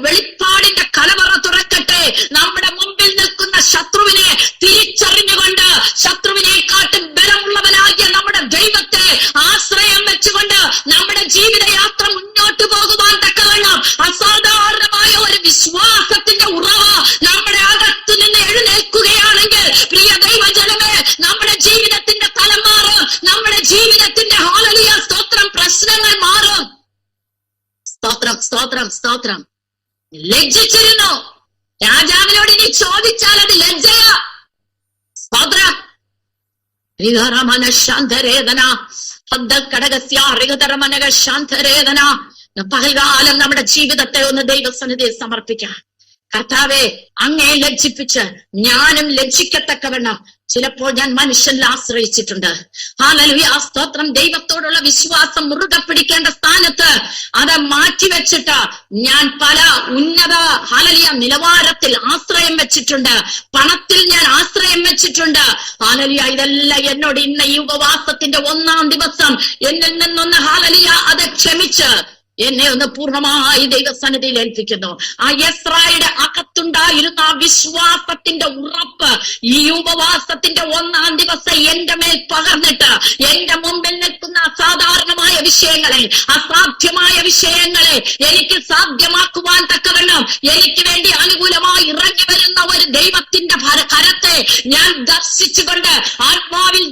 വെളിപ്പാടിന്റെ കലവറ തുറക്കട്ടെ. നമ്മുടെ മുമ്പിൽ നിൽക്കുന്ന ശത്രുവിനെ തിരിച്ചറിഞ്ഞുകൊണ്ട് ശത്രുവിനെക്കാട്ടും ബലമുള്ളവനാകിയ നമ്മുടെ ദൈവത്തെ ആശ്രയം വെച്ചുകൊണ്ട് നമ്മുടെ ജീവിതയാത്ര മുന്നോട്ട് പോകുവാൻ തക്കവണ്ണം അസാധാരണമായ ഒരു വിശ്വാസത്തിന്റെ ഉറവ നമ്മുടെ അകത്തു നിന്ന് എഴുന്നേൽക്കുകയാണെങ്കിൽ പ്രിയ ദൈവജനമേ, നമ്മുടെ ജീവിതത്തിന്റെ തലം മാറും. നമ്മുടെ ജീവിതത്തിന്റെ ഹല്ലേലൂയ സ്തോത്രം പ്രശ്നങ്ങൾ മാറും. സ്തോത്രം സ്തോത്രം സ്തോത്രം. ലജ്ജിച്ചിരുന്നു. രാജാവിനോട് ഇനി ചോദിച്ചാൽ അത് ലജ്ജയാ. സ്തോത്രം. പകൽകാലം നമ്മുടെ ജീവിതത്തെ ഒന്ന് ദൈവസന്നിധിയിൽ സമർപ്പിക്കാം. കർത്താവേ, അങ്ങേ ലജ്ജിപ്പിച്ച് ഞാനും ലജ്ജിക്കത്തക്കവണ്ണം ചിലപ്പോൾ ഞാൻ മനുഷ്യനിൽ ആശ്രയിച്ചിട്ടുണ്ട്. ഹല്ലേലൂയ, സ്തോത്രം. ദൈവത്തോടുള്ള വിശ്വാസം മുറുകെ പിടിക്കേണ്ട സ്ഥാനത്ത് അത് മാറ്റിവെച്ചിട്ട് ഞാൻ പല ഉന്നത ഹല്ലേലൂയ നിലവാരത്തിൽ ആശ്രയം വെച്ചിട്ടുണ്ട്. പണത്തിൽ ഞാൻ ആശ്രയം വെച്ചിട്ടുണ്ട്. ഹല്ലേലൂയ, ഇതെല്ലാം എന്നോട് ഇന്ന് ഈ ഉപവാസത്തിന്റെ 1-ാം ദിവസം എന്നിൽ നിന്നൊന്ന് ഹല്ലേലൂയ അത് ക്ഷമിച്ച് എന്നെ ഒന്ന് പൂർണ്ണമായി ദൈവസന്നിധിയിൽ ഏൽപ്പിക്കുന്നു. ആ യെസ്രായുടെ അകത്തുണ്ടായിരുന്ന ആ വിശ്വാസത്തിന്റെ ഉറപ്പ് ഈ ഉപവാസത്തിന്റെ 1-ാം ദിവസം എന്റെ മേൽ പകർന്നിട്ട് എന്റെ മുമ്പിൽ നിൽക്കുന്ന അസാധാരണമായ വിഷയങ്ങളെ, അസാധ്യമായ വിഷയങ്ങളെ എനിക്ക് സാധ്യമാക്കുവാൻ തക്കവണ്ണം എനിക്ക് വേണ്ടി അനുകൂലമായി ഇറങ്ങി വരുന്ന ഒരു ദൈവത്തിന്റെ കരത്തെ ഞാൻ ദർശിച്ചുകൊണ്ട് ആത്മാവിൽ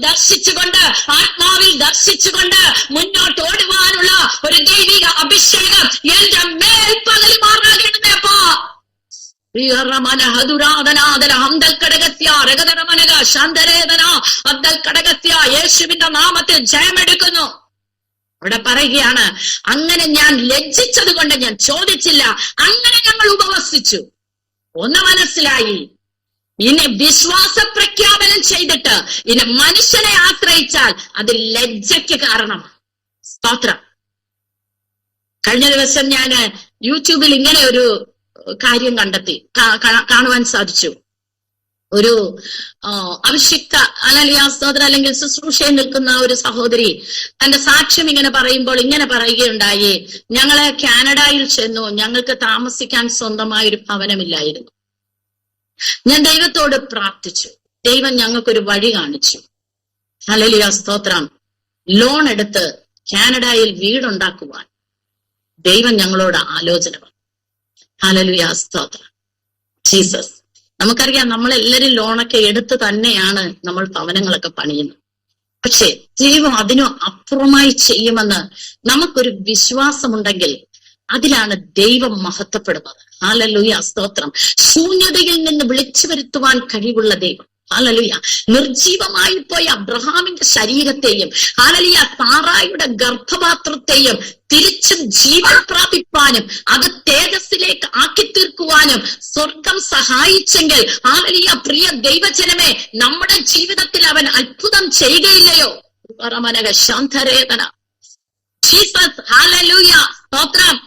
ദർശിച്ചുകൊണ്ട് മുന്നോട്ട് ഓടുവാനുള്ള ഒരു ദൈവിക അഭിഷേകം എന്റെ മേൽ പകരുമാറാകണമേപ്പാ. യേശുവിന്റെ നാമത്തിൽ ജയമെടുക്കുന്നു. അവിടെ പറയുകയാണ്, അങ്ങനെ ഞാൻ ലജ്ജിച്ചത് കൊണ്ട് ഞാൻ ചോദിച്ചില്ല, അങ്ങനെ ഞങ്ങൾ ഉപവസിച്ചു. ഒന്ന് മനസ്സിലായി, ഇനി വിശ്വാസ പ്രഖ്യാപനം ചെയ്തിട്ട് ഇനി മനുഷ്യനെ ആശ്രയിച്ചാൽ അത് ലജ്ജയ്ക്ക് കാരണം. സ്തോത്രം. കഴിഞ്ഞ ദിവസം ഞാൻ യൂട്യൂബിൽ ഇങ്ങനെ ഒരു കാര്യം കാണുവാൻ സാധിച്ചു. ഒരു അഭിഷിക്ത സ്തോത്രം അല്ലെങ്കിൽ ശുശ്രൂഷയിൽ നിൽക്കുന്ന ഒരു സഹോദരി തന്റെ സാക്ഷ്യം ഇങ്ങനെ പറയുമ്പോൾ ഇങ്ങനെ പറയുകയുണ്ടായി, ഞങ്ങള് കാനഡയിൽ ചെന്നു, ഞങ്ങൾക്ക് താമസിക്കാൻ സ്വന്തമായ ഒരു ഭവനമില്ലായിരുന്നു. ഞാൻ ദൈവത്തോട് പ്രാർത്ഥിച്ചു, ദൈവം ഞങ്ങൾക്കൊരു വഴി കാണിച്ചു. ഹല്ലേലൂയ, സ്തോത്രം. ലോൺ എടുത്ത് കാനഡയിൽ വീടുണ്ടാക്കുവാൻ ദൈവം ഞങ്ങളോട് ആലോചന പറഞ്ഞു. ഹല്ലേലൂയ, സ്തോത്രം. ജീസസ്. നമുക്കറിയാം, നമ്മളെല്ലാരും ലോണൊക്കെ എടുത്ത് തന്നെയാണ് നമ്മൾ ഭവനങ്ങളൊക്കെ പണിയുന്നത്. പക്ഷെ ദൈവം അതിനും അപ്പുറമായി ചെയ്യുമെന്ന് നമുക്കൊരു വിശ്വാസമുണ്ടെങ്കിൽ അതിലാണ് ദൈവം മഹത്വപ്പെടുന്നത്. ഹല്ലേലൂയ, സ്തോത്രം. ശൂന്യതയിൽ നിന്ന് വിളിച്ചു വരുത്തുവാൻ കഴിവുള്ള ദൈവം. ഹല്ലേലൂയ. നിർജീവമായി പോയ അബ്രഹാമിന്റെ ശരീരത്തെയും ഹല്ലേലൂയ സാറായുടെ ഗർഭപാത്രത്തെയും തിരിച്ചും ജീവൻ പ്രാപിപ്പാനും അത് തേജസ്സിലേക്ക് ആക്കി തീർക്കുവാനും സ്വർഗം സഹായിച്ചെങ്കിൽ ഹല്ലേലൂയ പ്രിയ ദൈവജനമേ, നമ്മുടെ ജീവിതത്തിൽ അവൻ അത്ഭുതം ചെയ്യുകയില്ലയോ? ശാന്തരേതന ജീസസ്. ഹല്ലേലൂയ, സ്തോത്രം.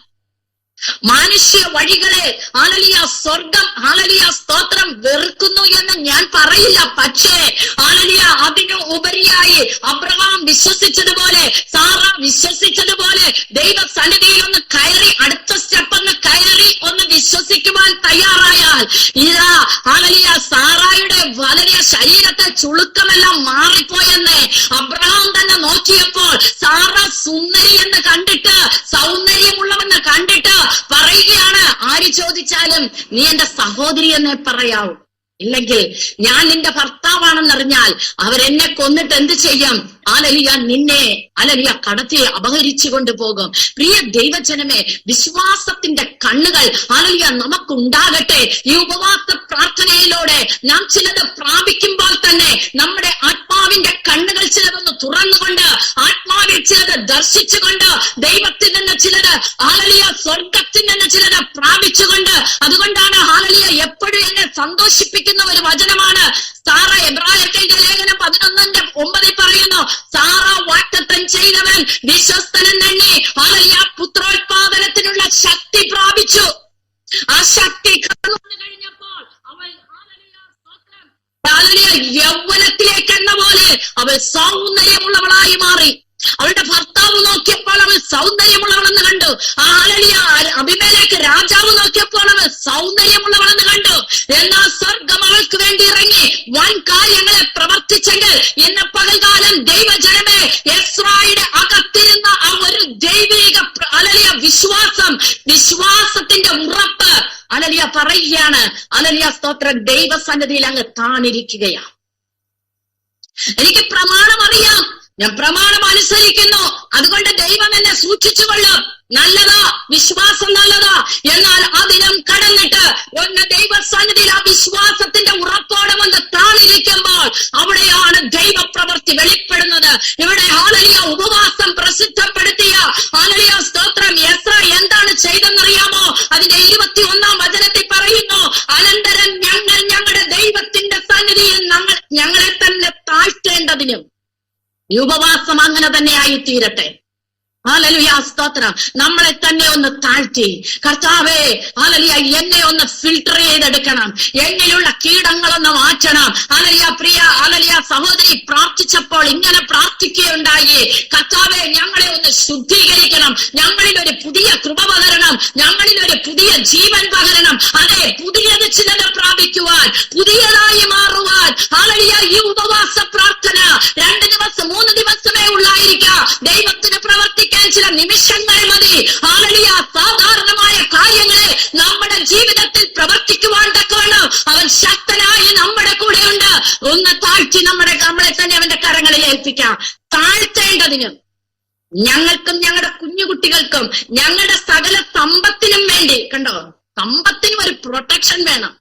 മാനുഷ്യ വഴികളെ ഹല്ലേലൂയ സ്വർഗം ഹല്ലേലൂയ സ്തോത്രം വെറുക്കുന്നു എന്ന് ഞാൻ പറയില്ല. പക്ഷേ ഹല്ലേലൂയ അതിനു ഉപരിയായി അബ്രഹാം വിശ്വസിച്ചതുപോലെ, സാറ വിശ്വസിച്ചതുപോലെ ദൈവസന്നിധിയിൽ ഒന്ന് കയറി, അടുത്ത സ്റ്റെപ്പ് ഒന്ന് കയറി ഒന്ന് വിശ്വസിക്കുവാൻ തയ്യാറായാൽ ഇതാ ഹല്ലേലൂയ സാറായുടെ ഹല്ലേലൂയ ശരീരത്തെ ചുളുക്കമെല്ലാം മാറിപ്പോയെന്ന് അബ്രഹാം തന്നെ നോക്കിയപ്പോൾ സാറ സുന്ദരി എന്ന് കണ്ടിട്ട്, സൗന്ദര്യമുള്ളവെന്ന് കണ്ടിട്ട് പറയുകയാണ്, ആര് ചോദിച്ചാലും നീ എന്റെ സഹോദരി എന്നേ പറയാവൂ, ഇല്ലെങ്കിൽ ഞാൻ നിന്റെ ഭർത്താവാണെന്നറിഞ്ഞാൽ അവരെന്നെ കൊന്നിട്ട് എന്ത് ചെയ്യും? ഹല്ലേലൂയ നിന്നെ ഹല്ലേലൂയ കടത്തി അപഹരിച്ചു കൊണ്ടുപോകും. പ്രിയ ദൈവജനമേ, വിശ്വാസത്തിന്റെ കണ്ണുകൾ ഹല്ലേലൂയ നമുക്കുണ്ടാകട്ടെ. ഈ ഉപവാസ പ്രാർത്ഥനയിലൂടെ നാം ചിലത് പ്രാപിക്കുമ്പോൾ തന്നെ നമ്മുടെ ആത്മാവിന്റെ കണ്ണുകൾ ചിലതൊന്ന് തുറന്നുകൊണ്ട്, ആത്മാവിൽ ചിലത് ദർശിച്ചുകൊണ്ട്, ദൈവത്തിൽ നിന്ന് ചിലത് ഹല്ലേലൂയ സ്വർഗത്തിൽ നിന്ന് ചിലത് പ്രാപിച്ചുകൊണ്ട്, അതുകൊണ്ടാണ് ഹല്ലേലൂയ എപ്പോഴും എന്നെ സന്തോഷിപ്പിക്കുന്ന ഒരു വചനമാണ് സാറ. എബ്രായർക്കെഴുതിയ ലേഖനം 11:9 പറയുന്നു, സാറ വാഗ്ദത്തം ചെയ്തവൻ വിശ്വസ്തനും തന്നെ ഹല്ലേലൂയ പുത്രോത്പാദനത്തിനുള്ള ശക്തി പ്രാപിച്ചു. ആ ശക്തി കടന്നു കഴിഞ്ഞപ്പോൾ അവൾ ഹല്ലേലൂയ യൗവനത്തിലേക്ക് എന്ന പോലെ അവൾ സൗന്ദര്യമുള്ളവളായി മാറി. അവളുടെ ഭർത്താവ് നോക്കിയപ്പോൾ അവൾ സൗന്ദര്യമുള്ളവളെന്ന് കണ്ടു. ഹല്ലേലൂയ അബീമേലെക്ക് രാജാവ് നോക്കിയപ്പോൾ അവൾ സൗന്ദര്യമുള്ളവളെന്ന് കണ്ടു. എന്നാൽ സ്വർഗം അവൾക്ക് വേണ്ടി ഇറങ്ങി വൻ കാര്യങ്ങളെ പ്രവർത്തിച്ചെങ്കിൽ ഇന്ന് പകൽക്കാലം ദൈവജനമേ, യെസ്രായുടെ അകത്തിരുന്ന ആ ഒരു ദൈവിക ഹല്ലേലൂയ വിശ്വാസത്തിന്റെ ഉറപ്പ് ഹല്ലേലൂയ പറയുകയാണ്. ഹല്ലേലൂയ സ്തോത്രം. ദൈവസന്നിധിയിൽ അങ്ങ് താണിരിക്കുകയാണ്. എനിക്ക് പ്രമാണം അറിയാം, ഞാൻ പ്രമാണം അനുസരിക്കുന്നു, അതുകൊണ്ട് ദൈവം എന്നെ സൂക്ഷിച്ചുകൊള്ളും. നല്ലതാ, വിശ്വാസം നല്ലതാ. എന്നാൽ അതിനും കടന്നിട്ട് ഒന്ന് ദൈവസന്നിധിയിൽ ആ വിശ്വാസത്തിന്റെ ഉറപ്പോടെ വന്ന് താണിരിക്കുമ്പോൾ അവിടെയാണ് ദൈവപ്രവൃത്തി വെളിപ്പെടുന്നത്. ഇവിടെ ഹല്ലേലൂയ ഉപവാസം പ്രസിദ്ധപ്പെടുത്തിയ ഹല്ലേലൂയ സ്തോത്രം യെസ്രാ എന്താണ് ചെയ്തെന്നറിയാമോ? അതിന്റെ 21-ാം വചനത്തിൽ പറയുന്നു, അനന്തരം ഞങ്ങൾ ഞങ്ങളുടെ ദൈവത്തിന്റെ സന്നിധി ദൈവസന്നിധിയിൽ ഞങ്ങളെ തന്നെ താഴ്ത്തേണ്ടതിനും ഈ ഉപവാസം അങ്ങനെ തന്നെ ആയി തീരട്ടെ. ഹല്ലേലൂയ, സ്തോത്രം. നമ്മളെ തന്നെ ഒന്ന് താഴ്ത്തി, കർത്താവേ ഹല്ലേലൂയ, എന്നെ ഒന്ന് ഫിൽട്ടർ ചെയ്തെടുക്കണം, എന്നിലുള്ള കീടങ്ങളൊന്ന് മാറ്റണം. ഹല്ലേലൂയ, പ്രിയ ഹല്ലേലൂയ സഹോദരി പ്രാർത്ഥിച്ചപ്പോൾ ഇങ്ങനെ പ്രാർത്ഥിക്കുകയുണ്ടായി, കർത്താവേ ഞങ്ങളെ ഒന്ന് ശുദ്ധീകരിക്കണം, ഞങ്ങളിൽ ഒരു പുതിയ കൃപ പകരണം, ഞങ്ങളിൽ ഒരു പുതിയ ജീവൻ പകരണം. അതെ, പുതിയത് ചിലത് പ്രാപിക്കുവാൻ, പുതിയതായി മാറുവാൻ. ഹല്ലേലൂയ, ഈ ഉപവാസ പ്രാർത്ഥന 2 ദിവസം 3 ദിവസമേ ഉള്ളായിരിക്കാം. ദൈവത്തിന് പ്രവർത്തിക്കാൻ ചില നിമിഷങ്ങൾ മതി. ഹല്ലേലൂയ, സാധാരണമായ കാര്യങ്ങളെ നമ്മുടെ ജീവിതത്തിൽ പ്രവർത്തിക്കുവാൻ തക്കവണ്ണം അവൻ ശക്തനായി നമ്മുടെ കൂടെയുണ്ട്. ഒന്ന് താഴ്ത്തി നമ്മളെ തന്നെ അവന്റെ കരങ്ങളിൽ ഏൽപ്പിക്കാം. താഴ്ത്തേണ്ടതിനും ഞങ്ങൾക്കും ഞങ്ങളുടെ കുഞ്ഞുകുട്ടികൾക്കും ഞങ്ങളുടെ സകല സമ്പത്തിനും വേണ്ടി, കണ്ടോ, സമ്പത്തിനും ഒരു പ്രൊട്ടക്ഷൻ വേണം.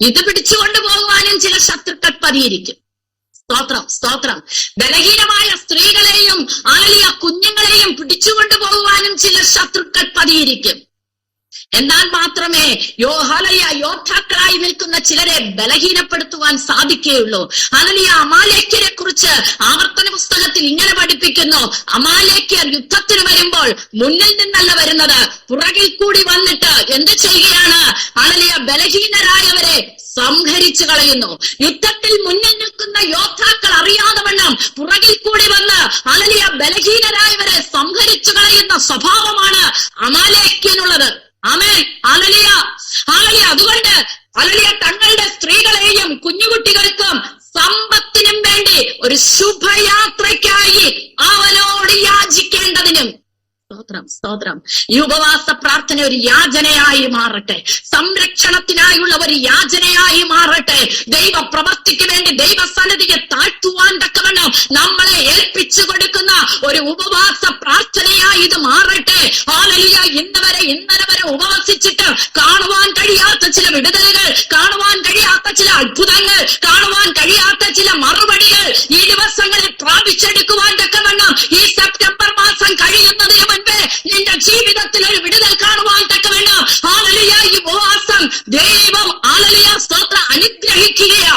ഇത് പിടിച്ചുകൊണ്ടു പോകുവാനും ചില ശത്രുക്കൾ പതിയിരിക്കും. സ്തോത്രം, സ്തോത്രം. ബലഹീനമായ സ്ത്രീകളെയും ഹല്ലേലൂയ കുഞ്ഞുങ്ങളെയും പിടിച്ചുകൊണ്ടു പോകുവാനും ചില ശത്രുക്കൾ പതിയിരിക്കും. എന്നാൽ മാത്രമേ ഹല്ലേലൂയ യോദ്ധാക്കളായി നിൽക്കുന്ന ചിലരെ ബലഹീനപ്പെടുത്തുവാൻ സാധിക്കുകയുള്ളൂ. ഹല്ലേലൂയ, അമാലേക്യരെ കുറിച്ച് ആവർത്തന പുസ്തകത്തിൽ ഇങ്ങനെ പഠിപ്പിക്കുന്നു, അമാലേക്യർ യുദ്ധത്തിന് വരുമ്പോൾ മുന്നിൽ നിന്നല്ല വരുന്നത്, പുറകിൽ കൂടി വന്നിട്ട് എന്ത് ചെയ്യുകയാണ്? ഹല്ലേലൂയ, ബലഹീനരായവരെ സംഹരിച്ചു കളയുന്നു. യുദ്ധത്തിൽ മുന്നിൽ നിൽക്കുന്ന യോദ്ധാക്കൾ അറിയാതെ വണ്ണം പുറകിൽ കൂടി വന്ന് ഹല്ലേലൂയ ബലഹീനരായവരെ സംഹരിച്ചു കളയുന്ന സ്വഭാവമാണ് അമാലേക്യനുള്ളത്. ആമേൻ, ഹല്ലേലൂയ, ഹല്ലേലൂയ. അതുകൊണ്ട് ഹല്ലേലൂയ തങ്ങളുടെ സ്ത്രീകളെയും കുഞ്ഞുകുട്ടികൾക്കും സമ്പത്തിനും വേണ്ടി ഒരു ശുഭയാത്രയ്ക്കായി അവനോട് യാചിക്കേണ്ടതിനും. സ്തോത്രം, സ്തോത്രം. ഈ ഉപവാസ പ്രാർത്ഥന ഒരു യാചനയായി മാറട്ടെ, സംരക്ഷണത്തിനായുള്ള ഒരു യാചനയായി മാറട്ടെ. ദൈവ പ്രവൃത്തിക്ക് വേണ്ടി ദൈവസന്നിധിയെ താഴ്ത്തുവാൻ തക്കവണ്ണം നമ്മളെ ഏൽപ്പിച്ചു കൊടുക്കുന്ന ഒരു ഉപവാസ പ്രാർത്ഥനയായി ഇത് മാറട്ടെ. ഹല്ലേലൂയ, ഇന്നലെ വരെ ഉപവസിച്ചിട്ട് കാണുവാൻ കഴിയാത്ത ചില വിടുതലുകൾ, കാണുവാൻ കഴിയാത്ത ചില അത്ഭുതങ്ങൾ, കാണുവാൻ കഴിയാത്ത ചില മറുപടികൾ ഈ ദിവസങ്ങളിൽ പ്രാപിച്ചെടുക്കുവാൻ തക്കവണ്ണം ഈ സെപ്റ്റംബർ മാസം കഴിയുന്നതിന് മുൻപേ നിന്റെ ജീവിതത്തിൽ ഒരു വിടുതൽ കാണുവാൻ തക്കവണ്ണം ഹല്ലേലൂയ ഈ ഉപവാസം ദൈവം ഹല്ലേലൂയ സ്തോത്രം അനുഗ്രഹിക്കുകയാ.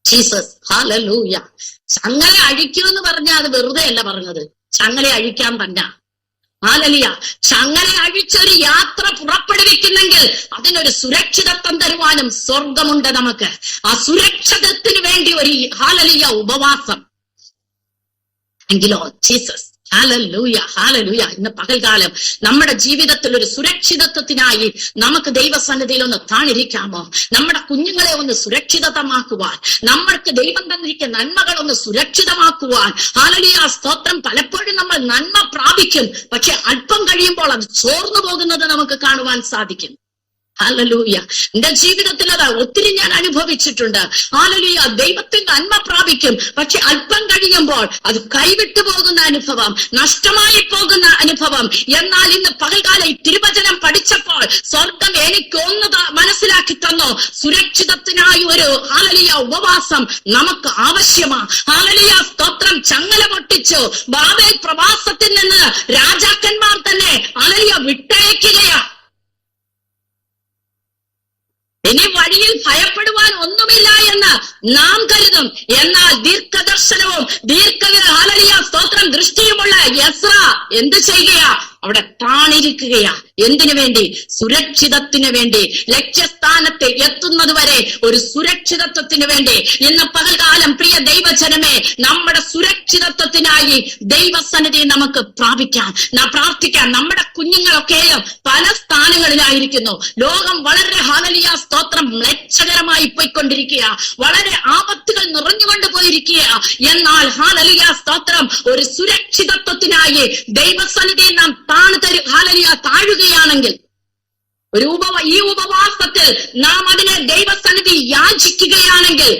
Jesus, hallelujah. ചങ്ങല അഴിക്കുമെന്ന് പറഞ്ഞാൽ അത് വെറുതെ അല്ല പറഞ്ഞത്, ചങ്ങല അഴിക്കാൻ തന്നെ. ഹല്ലേലൂയ, ചങ്ങല അഴിച്ചൊരു യാത്ര പുറപ്പെടുവിക്കുന്നെങ്കിൽ അതിനൊരു സുരക്ഷിതത്വം തരുവാനും സ്വർഗമുണ്ട് നമുക്ക്. ആ സുരക്ഷിതത്തിന് വേണ്ടി ഒരു ഹല്ലേലൂയ ഉപവാസം എങ്കിലോ ജീസസ്. Hallelujah, hallelujah. ഇന്ന് പകൽക്കാലം നമ്മുടെ ജീവിതത്തിൽ ഒരു സുരക്ഷിതത്വത്തിനായി നമുക്ക് ദൈവസന്നിധിയിൽ ഒന്ന് താണിരിക്കാമോ? നമ്മുടെ കുഞ്ഞുങ്ങളെ ഒന്ന് സുരക്ഷിതമാക്കുവാൻ, നമ്മൾക്ക് ദൈവം തന്നിരിക്കുന്ന നന്മകൾ ഒന്ന് സുരക്ഷിതമാക്കുവാൻ. ഹല്ലേലൂയ, സ്തോത്രം. പലപ്പോഴും നമ്മൾ നന്മ പ്രാപിക്കും, പക്ഷെ അല്പം കഴിയുമ്പോൾ അത് ചോർന്നു പോകുന്നത് നമുക്ക് കാണുവാൻ സാധിക്കും. ഹല്ലേലൂയ, എന്റെ ജീവിതത്തിൽ അത് ഒത്തിരി ഞാൻ അനുഭവിച്ചിട്ടുണ്ട്. ഹല്ലേലൂയ, ദൈവത്തിന്റെ നന്മ പ്രാപിക്കും, പക്ഷെ അല്പം കഴിയുമ്പോൾ അത് കൈവിട്ടു പോകുന്ന അനുഭവം, നഷ്ടമായി പോകുന്ന അനുഭവം. എന്നാൽ ഇന്ന് പകൽക്കാലം ഈ തിരുവചനം പഠിച്ചപ്പോൾ സ്വർഗം എനിക്കൊന്ന് മനസ്സിലാക്കി തന്നു, സുരക്ഷിതത്തിനായി ഒരു ഹല്ലേലൂയ ഉപവാസം നമുക്ക് ആവശ്യമാണ്. ഹല്ലേലൂയ, സ്തോത്രം. ചങ്ങല പൊട്ടിച്ചു ബാബേൽ പ്രവാസത്തിൽ നിന്ന് രാജാക്കന്മാർ തന്നെ ഹല്ലേലൂയ വിട്ടയക്കുകയാ. ഇനി വഴിയിൽ ഭയപ്പെടുവാൻ ഒന്നുമില്ല എന്ന് നാം കരുതും. എന്നാൽ ദീർഘദർശനവും ഹല്ലേലൂയ സ്തോത്രം ദൃഷ്ടിയുമുള്ള എസ്ര എന്ത് ചെയ്യുകയാ? അവിടെ താണിരിക്കുകയാ. എന്തിനു വേണ്ടി? സുരക്ഷിതത്തിന് വേണ്ടി, ലക്ഷ്യസ്ഥാനത്ത് എത്തുന്നത് വരെ ഒരു സുരക്ഷിതത്വത്തിന് വേണ്ടി. ഇന്ന് പകൽക്കാലം പ്രിയ ദൈവജനമേ, നമ്മുടെ സുരക്ഷിതത്വത്തിനായി ദൈവസന്നിധി നമുക്ക് പ്രാപിക്കാം, പ്രാർത്ഥിക്കാം. നമ്മുടെ കുഞ്ഞുങ്ങളൊക്കെയും പല സ്ഥാനങ്ങളിലായിരിക്കുന്നു. ലോകം വളരെ ഹല്ലേലൂയ സ്തോത്രം മ്ലേച്ഛകരമായി പോയിക്കൊണ്ടിരിക്കുക, വളരെ ആപത്തുകൾ നിറഞ്ഞുകൊണ്ട് പോയിരിക്കുക. എന്നാൽ ഹല്ലേലൂയ സ്തോത്രം ഒരു സുരക്ഷിതത്വത്തിനായി ദൈവസന്നിധി നാം ഹല്ലേലൂയ താഴുകയാണെങ്കിൽ, ഈ ഉപവാസത്തിൽ നാം അതിനെ ദൈവസന്നിധി യാചിക്കുകയാണെങ്കിൽ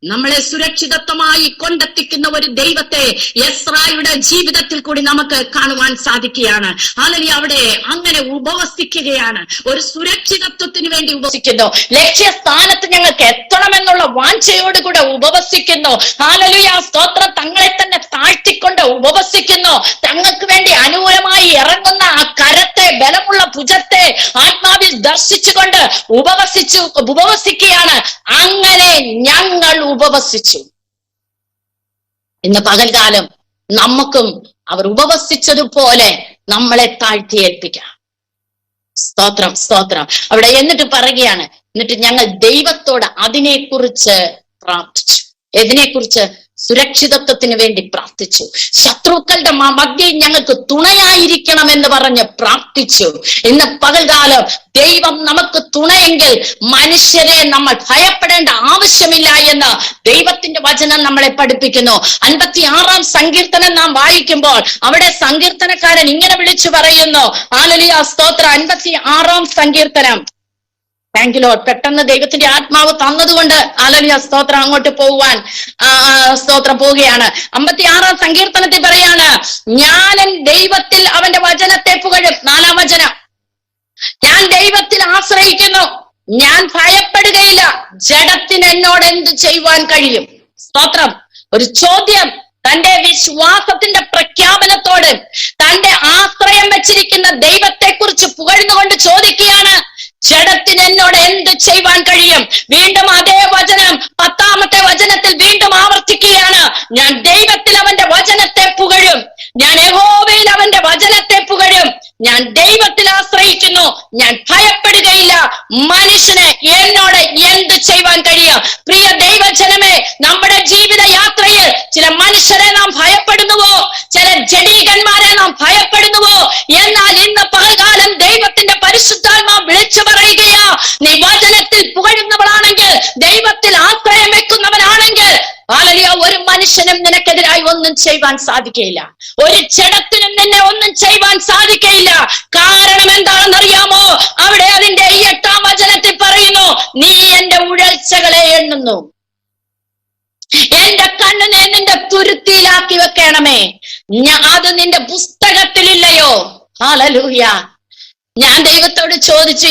നമ്മളെ സുരക്ഷിതത്വമായി കൊണ്ടെത്തിക്കുന്ന ഒരു ദൈവത്തെ എസ്രായുടെ ജീവിതത്തിൽ കൂടി നമുക്ക് കാണുവാൻ സാധിക്കുകയാണ്. ഹല്ലേലൂയ, അവിടെ അങ്ങനെ ഉപവസിക്കുകയാണ്, ഒരു സുരക്ഷിതത്വത്തിന് വേണ്ടി ഉപവസിക്കുന്നു. ലക്ഷ്യസ്ഥാനത്ത് ഞങ്ങൾക്ക് എത്തണമെന്നുള്ള വാഞ്ചയോടുകൂടെ ഉപവസിക്കുന്നു. ഹല്ലേലൂയ സ്തോത്രം. തങ്ങളെ തന്നെ താഴ്ത്തിക്കൊണ്ട് ഉപവസിക്കുന്നു. തങ്ങൾക്ക് വേണ്ടി അനുകൂലമായി ഇറങ്ങുന്ന ആ കരത്തെ, ബലമുള്ള ഭുജത്തെ ആത്മാവിൽ ദർശിച്ചുകൊണ്ട് ഉപവസിക്കുകയാണ്. അങ്ങനെ ഞങ്ങൾ ഉപവസിച്ചു. ഇന്ന് പകൽക്കാലം നമുക്കും അവർ ഉപവസിച്ചതുപോലെ നമ്മളെ താഴ്ത്തി ഏൽപ്പിക്കാം. സ്തോത്രം, സ്തോത്രം. അവിടെ എന്നിട്ട് പറയുകയാണ്, എന്നിട്ട് ഞങ്ങൾ ദൈവത്തോട് അതിനെക്കുറിച്ച് പ്രാർത്ഥിച്ചു. എതിനെക്കുറിച്ച്? സുരക്ഷിതത്വത്തിന് വേണ്ടി പ്രാർത്ഥിച്ചു. ശത്രുക്കളുടെ മധ്യയിൽ ഞങ്ങൾക്ക് തുണയായിരിക്കണം എന്ന് പറഞ്ഞ് പ്രാർത്ഥിച്ചു. ഇന്ന് പകൽക്കാലം ദൈവം നമുക്ക് തുണയെങ്കിൽ മനുഷ്യരെ നമ്മൾ ഭയപ്പെടേണ്ട ആവശ്യമില്ല എന്ന് ദൈവത്തിന്റെ വചനം നമ്മളെ പഠിപ്പിക്കുന്നു. 56-ാം സങ്കീർത്തനം നാം വായിക്കുമ്പോൾ അവിടെ സങ്കീർത്തനക്കാരൻ ഇങ്ങനെ വിളിച്ചു പറയുന്നു. ഹല്ലേലൂയ, സ്തോത്രം. 56-ാം സങ്കീർത്തനം. Thank you Lord. പെട്ടെന്ന് ദൈവത്തിന്റെ ആത്മാവ് തന്നതുകൊണ്ട് ഹല്ലേലൂയ, സ്തോത്രം, അങ്ങോട്ട് പോകുവാൻ സ്തോത്രം പോവുകയാണ്. 56-ാം സങ്കീർത്തനത്തിൽ പറയാണ്, ഞാൻ ദൈവത്തിൽ അവന്റെ വചനത്തെ പുകഴും. 4-ാം വചനം, ഞാൻ ദൈവത്തിൽ ആശ്രയിക്കുന്നു, ഞാൻ ഭയപ്പെടുകയില്ല. ജഡത്തിന് എന്നോട് എന്ത് ചെയ്യുവാൻ കഴിയും? സ്തോത്രം. ഒരു ചോദ്യം തന്റെ വിശ്വാസത്തിന്റെ പ്രഖ്യാപനത്തോട് തന്റെ ആശ്രയം വെച്ചിരിക്കുന്ന ദൈവത്തെ കുറിച്ച് പുകഴ്ന്നുകൊണ്ട് ചോദിക്കുകയാണ്, ജഡത്തിന് എന്നോട് എന്ത് ചെയ്യുവാൻ കഴിയും? വീണ്ടും അതേ വചനം 10-ാമത്തെ വചനത്തിൽ വീണ്ടും ആവർത്തിക്കുകയാണ്, ഞാൻ ദൈവത്തിൽ അവന്റെ വചനത്തെ പുകഴും, ഞാൻ യഹോവയിൽ അവന്റെ വചനത്തെ പുകഴും, ഞാൻ ദൈവത്തിൽ ആശ്രയിക്കുന്നു, ഞാൻ ഭയപ്പെടുകയില്ല. മനുഷ്യന് എന്നോട് എന്ത് ചെയ്യുവാൻ കഴിയും? പ്രിയ ദൈവജനമേ, നമ്മുടെ ജീവിത യാത്രയിൽ ചില മനുഷ്യരെ നാം ഭയപ്പെടുന്നുവോ? ചില ജഡീകന്മാരെ നാം ഭയപ്പെടുന്നുവോ? എന്നാൽ ഇന്ന് പകൽക്കാലം ദൈവത്തിന്റെ പരിശുദ്ധാത്മാവ് വിളിച്ചു പറയുകയാ, നീ വചനത്തിൽ പുകഴുന്നവളാണെങ്കിൽ, ദൈവത്തിൽ ആശ്രയം വെക്കുന്നവനാണെങ്കിൽ, ഹല്ലേലൂയ, ഒരു മനുഷ്യനും നിനക്കെതിരായി ഒന്നും ചെയ്യുവാൻ സാധിക്കയില്ല. ഒരു ജഡത്തിനും നിന്നെ ഒന്നും ചെയ്യുവാൻ സാധിക്കയില്ല. കാരണം എന്താണെന്നറിയാമോ? അവിടെ അതിന്റെ 8-ാം വചനത്തിൽ പറയുന്നു, നീ എന്റെ ഉഴൽച്ചകളെ എണ്ണുന്നു, എന്റെ കണ്ണിനെ നിന്റെ തുരുത്തിയിലാക്കി വെക്കണമേ. അത് നിന്റെ പുസ്തകത്തിലില്ലയോ? ഹല്ലേലൂയ. ഞാൻ ദൈവത്തോട് ചോദിച്ചു,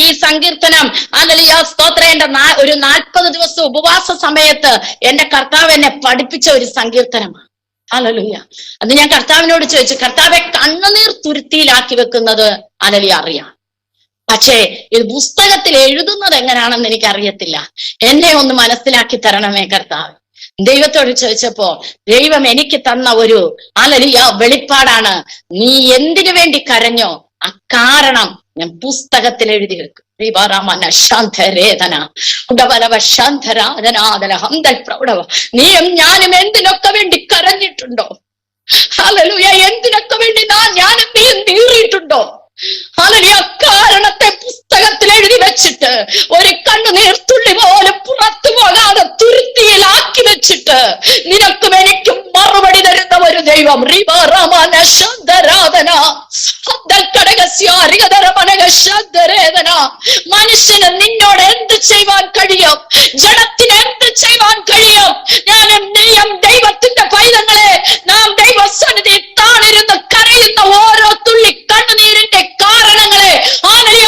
ഈ സങ്കീർത്തനം ഹല്ലേലൂയ, സ്തോത്രം, എന്റെ ഒരു 40 ദിവസം ഉപവാസ സമയത്ത് എന്റെ കർത്താവ് എന്നെ പഠിപ്പിച്ച ഒരു സങ്കീർത്തനമാണ്. ഹല്ലേലൂയ. അത് ഞാൻ കർത്താവിനോട് ചോദിച്ചു, കർത്താവെ, കണ്ണുനീർ തുരുത്തിയിലാക്കി വെക്കുന്നത് ഹല്ലേലൂയ അറിയാം, പക്ഷേ ഇത് പുസ്തകത്തിൽ എഴുതുന്നത് എങ്ങനെയാണെന്ന് എനിക്കറിയത്തില്ല. എന്നെ ഒന്ന് മനസ്സിലാക്കി തരണമേ കർത്താവ്. ദൈവത്തോട് ചോദിച്ചപ്പോ ദൈവം എനിക്ക് തന്ന ഒരു ഹല്ലേലൂയ വെളിപ്പാടാണ്, നീ എന്തിനു വേണ്ടി കരഞ്ഞോ ആ കാരണം ഞാൻ പുസ്തകത്തിൽ എഴുതി വെക്കും. നീയും ഞാനും എന്തിനൊക്കെ വേണ്ടി കരഞ്ഞിട്ടുണ്ടോ? ഹല്ലേലൂയ. എന്തിനൊക്കെ വേണ്ടി ഞാനും നീയും നീറിയിട്ടുണ്ടോ? ഹല്ലേലൂയ. കാരണത്തെ പുസ്തകത്തിൽ എഴുതി വെച്ചിട്ട് ഒരു കണ്ണുനീർത്തുള്ളി പോലും പുറത്തു പോകാതെ തുരുത്തിയിലാക്കി വെച്ചിട്ട് നിനക്കും എനിക്കും മറുപടി തരുന്ന ഒരു ദൈവം. മനുഷ്യന് നിന്നോട് എന്ത് ചെയ്യുവാൻ കഴിയും? ജഡത്തിന് എന്ത് ചെയ്യുവാൻ കഴിയും? ഞാനും നീയും ദൈവത്തിന്റെ പൈതങ്ങളെ, നാം ദൈവസന്നിധി താണിരുന്ന് കരയുന്ന ഓരോ തുള്ളി കണ്ണുനീരിന്റെ കാരണങ്ങളെ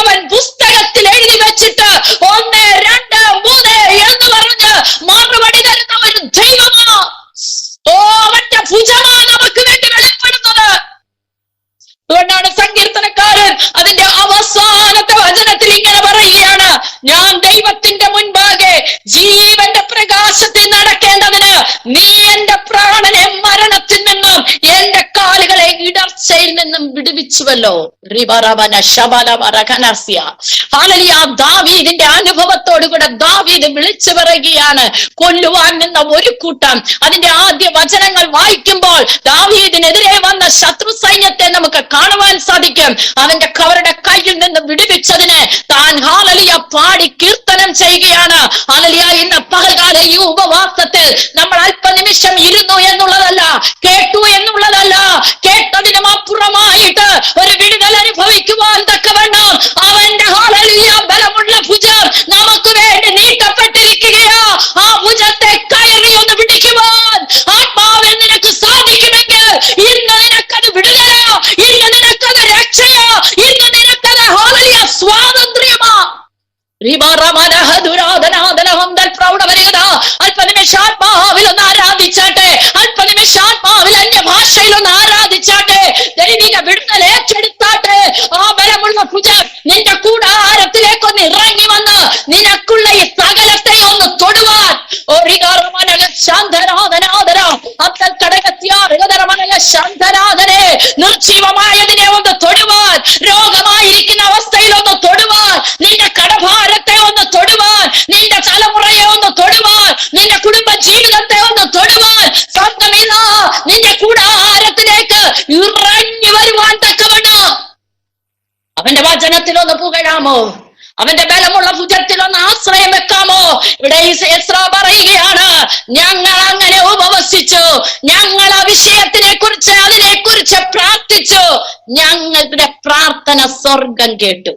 അവൻ പുസ്തകത്തിൽ എഴുതി വെച്ചിട്ട് 1, 2, 3 എന്ന് പറഞ്ഞ് മറുപടി തരുന്ന ഒരു ദൈവമാ. അവന്റെ ഭുജമാ നമുക്ക് വേണ്ടി വെളിപ്പെടുന്നത്. അതുകൊണ്ടാണ് സങ്കീർത്തനക്കാരൻ അതിന്റെ അവസാനത്തെ വചനത്തിൽ ഇങ്ങനെ പറയുകയാണ്, ഞാൻ ദൈവത്തിന്റെ മുൻപാകെ ജീവന്റെ പ്രകാശത്തിൽ നടക്കേണ്ടതിന് നീ എന്റെ പ്രാണനെ മരണത്തിൽ നിന്നും എന്റെ കാലുകളെ ഇടർച്ചയിൽ നിന്നും വിടുവിച്ചുവല്ലോ. ദാവീദിന്റെ അനുഭവത്തോടുകൂടെ ദാവീദ് വിളിച്ചു പറയുകയാണ്, കൊല്ലുവാൻ നിന്ന ഒരു കൂട്ടം. അതിന്റെ ആദ്യ വചനങ്ങൾ വായിക്കുമ്പോൾ ദാവീദിനെതിരെ വന്ന ശത്രു സൈന്യത്തെ നമുക്ക് കാണുവാൻ സാധിക്കും. അവരുടെ കയ്യിൽ നിന്ന് വിടുവിച്ചതിന് താൻ ഹല്ലേലൂയ പാടി കീർത്തനം ചെയ്യുകയാണ്. ഹല്ലേലൂയ. ഇന്ന് പകൽക്കാല ഈ ഉപവാസത്തിൽ നമ്മൾ അല്പനിമിഷം ഇരുന്നു എന്നുള്ളതല്ല, കേട്ടു എന്നുള്ളതല്ല, കേട്ടതിനും അപ്പുറമായിട്ട് ഒരു വിടുതൽ അനുഭവിക്കുവാൻ തക്കവണ്ണം അവന്റെ ഹല്ലേലൂയ ബലമുള്ള ഭുജം നമുക്ക് വേണ്ടി നീട്ടപ്പെട്ടിരിക്കുകയാ. ആ ഭുജത്തെ കയറി ഒന്ന് പിടിക്കുവാൻ ആത്മാവിൽ നിനക്ക് സാധിക്കുമെങ്കിൽ ഇന്ന് നിനക്കത് വിടുതലാ, ഇന്ന് നിനക്കത് രക്ഷയാ, ഇന്ന് നിനക്കത് ഹല്ലേലൂയ സ്വാതന്ത്ര്യമാ. അല്പനിമിഷാത്മാവിൽ ഒന്ന് ആരാധിച്ചാട്ടെ, അല്പനിമിഷാത്മാവിൽ അന്യഭാഷയിൽ ഒന്ന് ആരാധിച്ചാട്ടെ, ദൈവിക വിടുതൽ ഏറ്റെടുത്താട്ടെ. ആ ബലമുള്ള ഭുജം നിന്റെ കൂടാരത്തിൽ നിർജീവമായതിനെ ഒന്ന് തൊടുവാൻ, രോഗമായിരിക്കുന്ന അവസ്ഥയിൽ ഒന്ന് തൊടുവാൻ, നിന്റെ കടഭാരത്തെ ഒന്ന് തൊടുവാൻ, നിന്റെ തലമുറയെ ഒന്ന് തൊടുവാൻ, നിന്റെ കുടുംബ ജീവിതത്തെ ഒന്ന് തൊടുവാൻ, സ്വന്തം ഇതാ നിന്റെ കൂടാരത്തിലേക്ക് ഇറങ്ങി വരുവാൻ തക്കവണ്ണം അവന്റെ വചനത്തിലൊന്ന് പുകഴാമോ? അവന്റെ ബലമുള്ള ഭുജത്തിലൊന്ന് ആശ്രയം വെക്കാമോ? ഇവിടെ എസ്രാ പറയുകയാണ്, ഞങ്ങൾ അങ്ങനെ ഉപവസിച്ചു, ഞങ്ങൾ ആ വിഷയത്തിനെ കുറിച്ച് അതിനെക്കുറിച്ച് പ്രാർത്ഥിച്ചു, ഞങ്ങളുടെ പ്രാർത്ഥന സ്വർഗം കേട്ടു.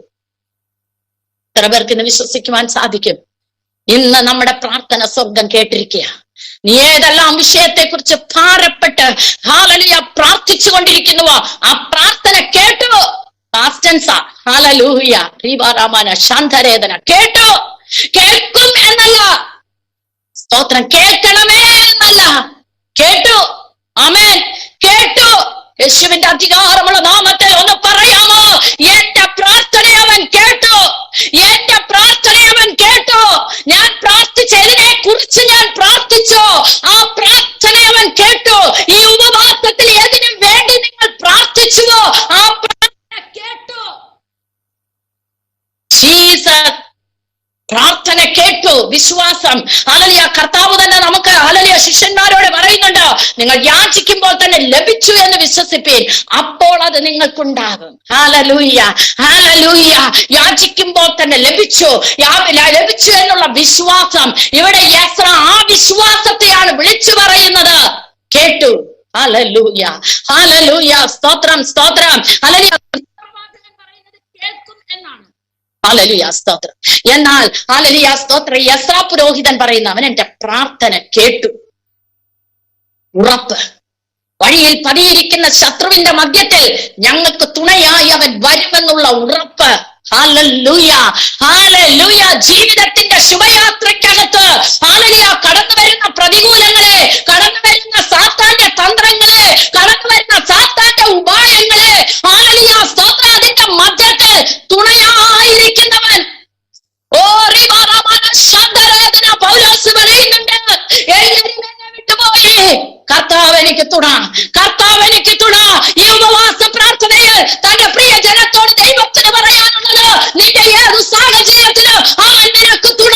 എത്ര പേർക്ക് ഇന്ന് വിശ്വസിക്കുവാൻ സാധിക്കും? ഇന്ന് നമ്മുടെ പ്രാർത്ഥന സ്വർഗം കേട്ടിരിക്കുക. നീ ഏതെല്ലാം വിഷയത്തെ കുറിച്ച് ഭാരപ്പെട്ട് ഹല്ലേലൂയ പ്രാർത്ഥിച്ചു കൊണ്ടിരിക്കുന്നുവോ ആ പ്രാർത്ഥന കേട്ടു. ഹല്ലേലൂയ ശാന്തരേതന കേട്ടു. കേൾക്കും എന്നല്ല, സ്തോത്രം, കേൾക്കണമേ എന്നല്ല, കേട്ടു. ആമേൻ, കേട്ടു. യേശുവിന്റെ അധികാരമുള്ള നാമത്തിൽ ഒന്ന് പറയാമോ? എന്റെ പ്രാർത്ഥന അവൻ കേട്ടു, എന്റെ പ്രാർത്ഥന അവൻ കേട്ടു. ഞാൻ പ്രാർത്ഥിച്ചതിനെ കുറിച്ച് ഞാൻ പ്രാർത്ഥിച്ചോ, ആ പ്രാർത്ഥന അവൻ കേട്ടു. ഈ ഉപവാസത്തിൽ ഏതിനു വേണ്ടി നിങ്ങൾ പ്രാർത്ഥിച്ചുവോ ആ പ്രാർത്ഥന കേട്ടു. ജീസസ് പ്രാർത്ഥന കേട്ടു. വിശ്വാസം. ഹല്ലേലൂയ. കർത്താവ് തന്നെ നമുക്ക് ഹല്ലേലൂയ ശിഷ്യന്മാരോട് പറയുന്നുണ്ട്, നിങ്ങൾ യാചിക്കുമ്പോൾ തന്നെ ലഭിച്ചു എന്ന് വിശ്വസിപ്പീൻ, അപ്പോൾ അത് നിങ്ങൾക്കുണ്ടാകും. Hallelujah, hallelujah. യാചിക്കുമ്പോൾ തന്നെ ലഭിച്ചു, ലഭിച്ചു എന്നുള്ള വിശ്വാസം. ഇവിടെ എസ്രാ ആ വിശ്വാസത്തെയാണ് വിളിച്ചു പറയുന്നത്. കേട്ടു. Hallelujah, hallelujah. സ്തോത്രം, സ്തോത്രം. ഹല്ലേലൂയ. കേൾക്കും എന്നാണ്. ഹല്ലേലൂയ, സ്തോത്രം. എന്നാൽ ഹല്ലേലൂയ, സ്തോത്രം, എസ്രാ പുരോഹിതൻ പറയുന്ന അവൻ എന്റെ പ്രാർത്ഥന കേട്ടു. ഉറപ്പ്. വഴിയിൽ പതിയിരിക്കുന്ന ശത്രുവിന്റെ മധ്യത്തിൽ ഞങ്ങൾക്ക് തുണയായി അവൻ വരുമെന്നുള്ള ഉറപ്പ്. Hallelujah, hallelujah. ജീവിതത്തിന്റെ ശുഭയാത്രയ്ക്കകത്ത് ഹല്ലേലൂയ കടന്നു വരുന്ന പ്രതികൂലങ്ങളെ, കടന്നു വരുന്ന സാത്താന്റെ തന്ത്രങ്ങളെ, കടന്നു വരുന്ന സാത്താന്റെ ഉപായങ്ങളെ, ഹല്ലേലൂയ, സ്തോത്രം, അതിന്റെ മധ്യത്തിൽ തുണയായിരിക്കുന്നവൻ. ഓ പൗലോസ് പറയുന്നുണ്ട്, വിട്ടുപോയി, കർത്താവ് എനിക്ക് തുണ, കർത്താവ് എനിക്ക് തുണ. ഈ ഉപവാസ പ്രാർത്ഥനയിൽ തന്റെ പ്രിയ ജനത്തോട് ദൈവത്തിന് പറയാനുള്ളത്, നിന്റെ ഏതു സാഹചര്യത്തിലും അവൻ നിനക്ക് തുണ.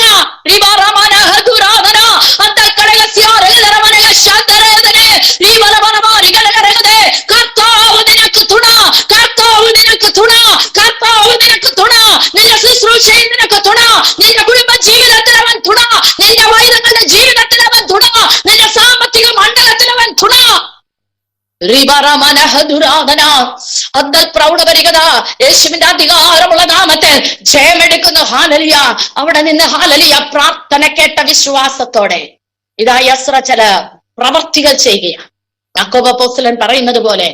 കർത്താവ് നിനക്ക് തുണ, കർത്താവ് നിനക്ക് തുണ, കർത്താവ് നിനക്ക് തുണ. നിന്റെ ശുശ്രൂഷയിൽ നിനക്ക് തുണ, നിന്റെ കുടുംബ ജീവിതത്തിൽ അവൻ തുണ, നിന്റെ വൈദ്യങ്ങളുടെ ജീവിതത്തിൽ അവൻ തുണ, നിന്റെ സാമ്പത്തിക മണ്ഡലത്തിൽ അവൻ തുണ. യേശുവിന്റെ അധികാരമുള്ള നാമത്തിൽ ജയമെടുക്കുന്നു. ഹല്ലേലൂയ. അവിടെ നിന്ന് ഹല്ലേലൂയ പ്രാർത്ഥന കേട്ട വിശ്വാസത്തോടെ ഇതാ എസ്രാ ചില പ്രവർത്തികൾ ചെയ്യുകയാണ്. യാക്കോബ് അപ്പോസ്തലൻ പറയുന്നത് പോലെ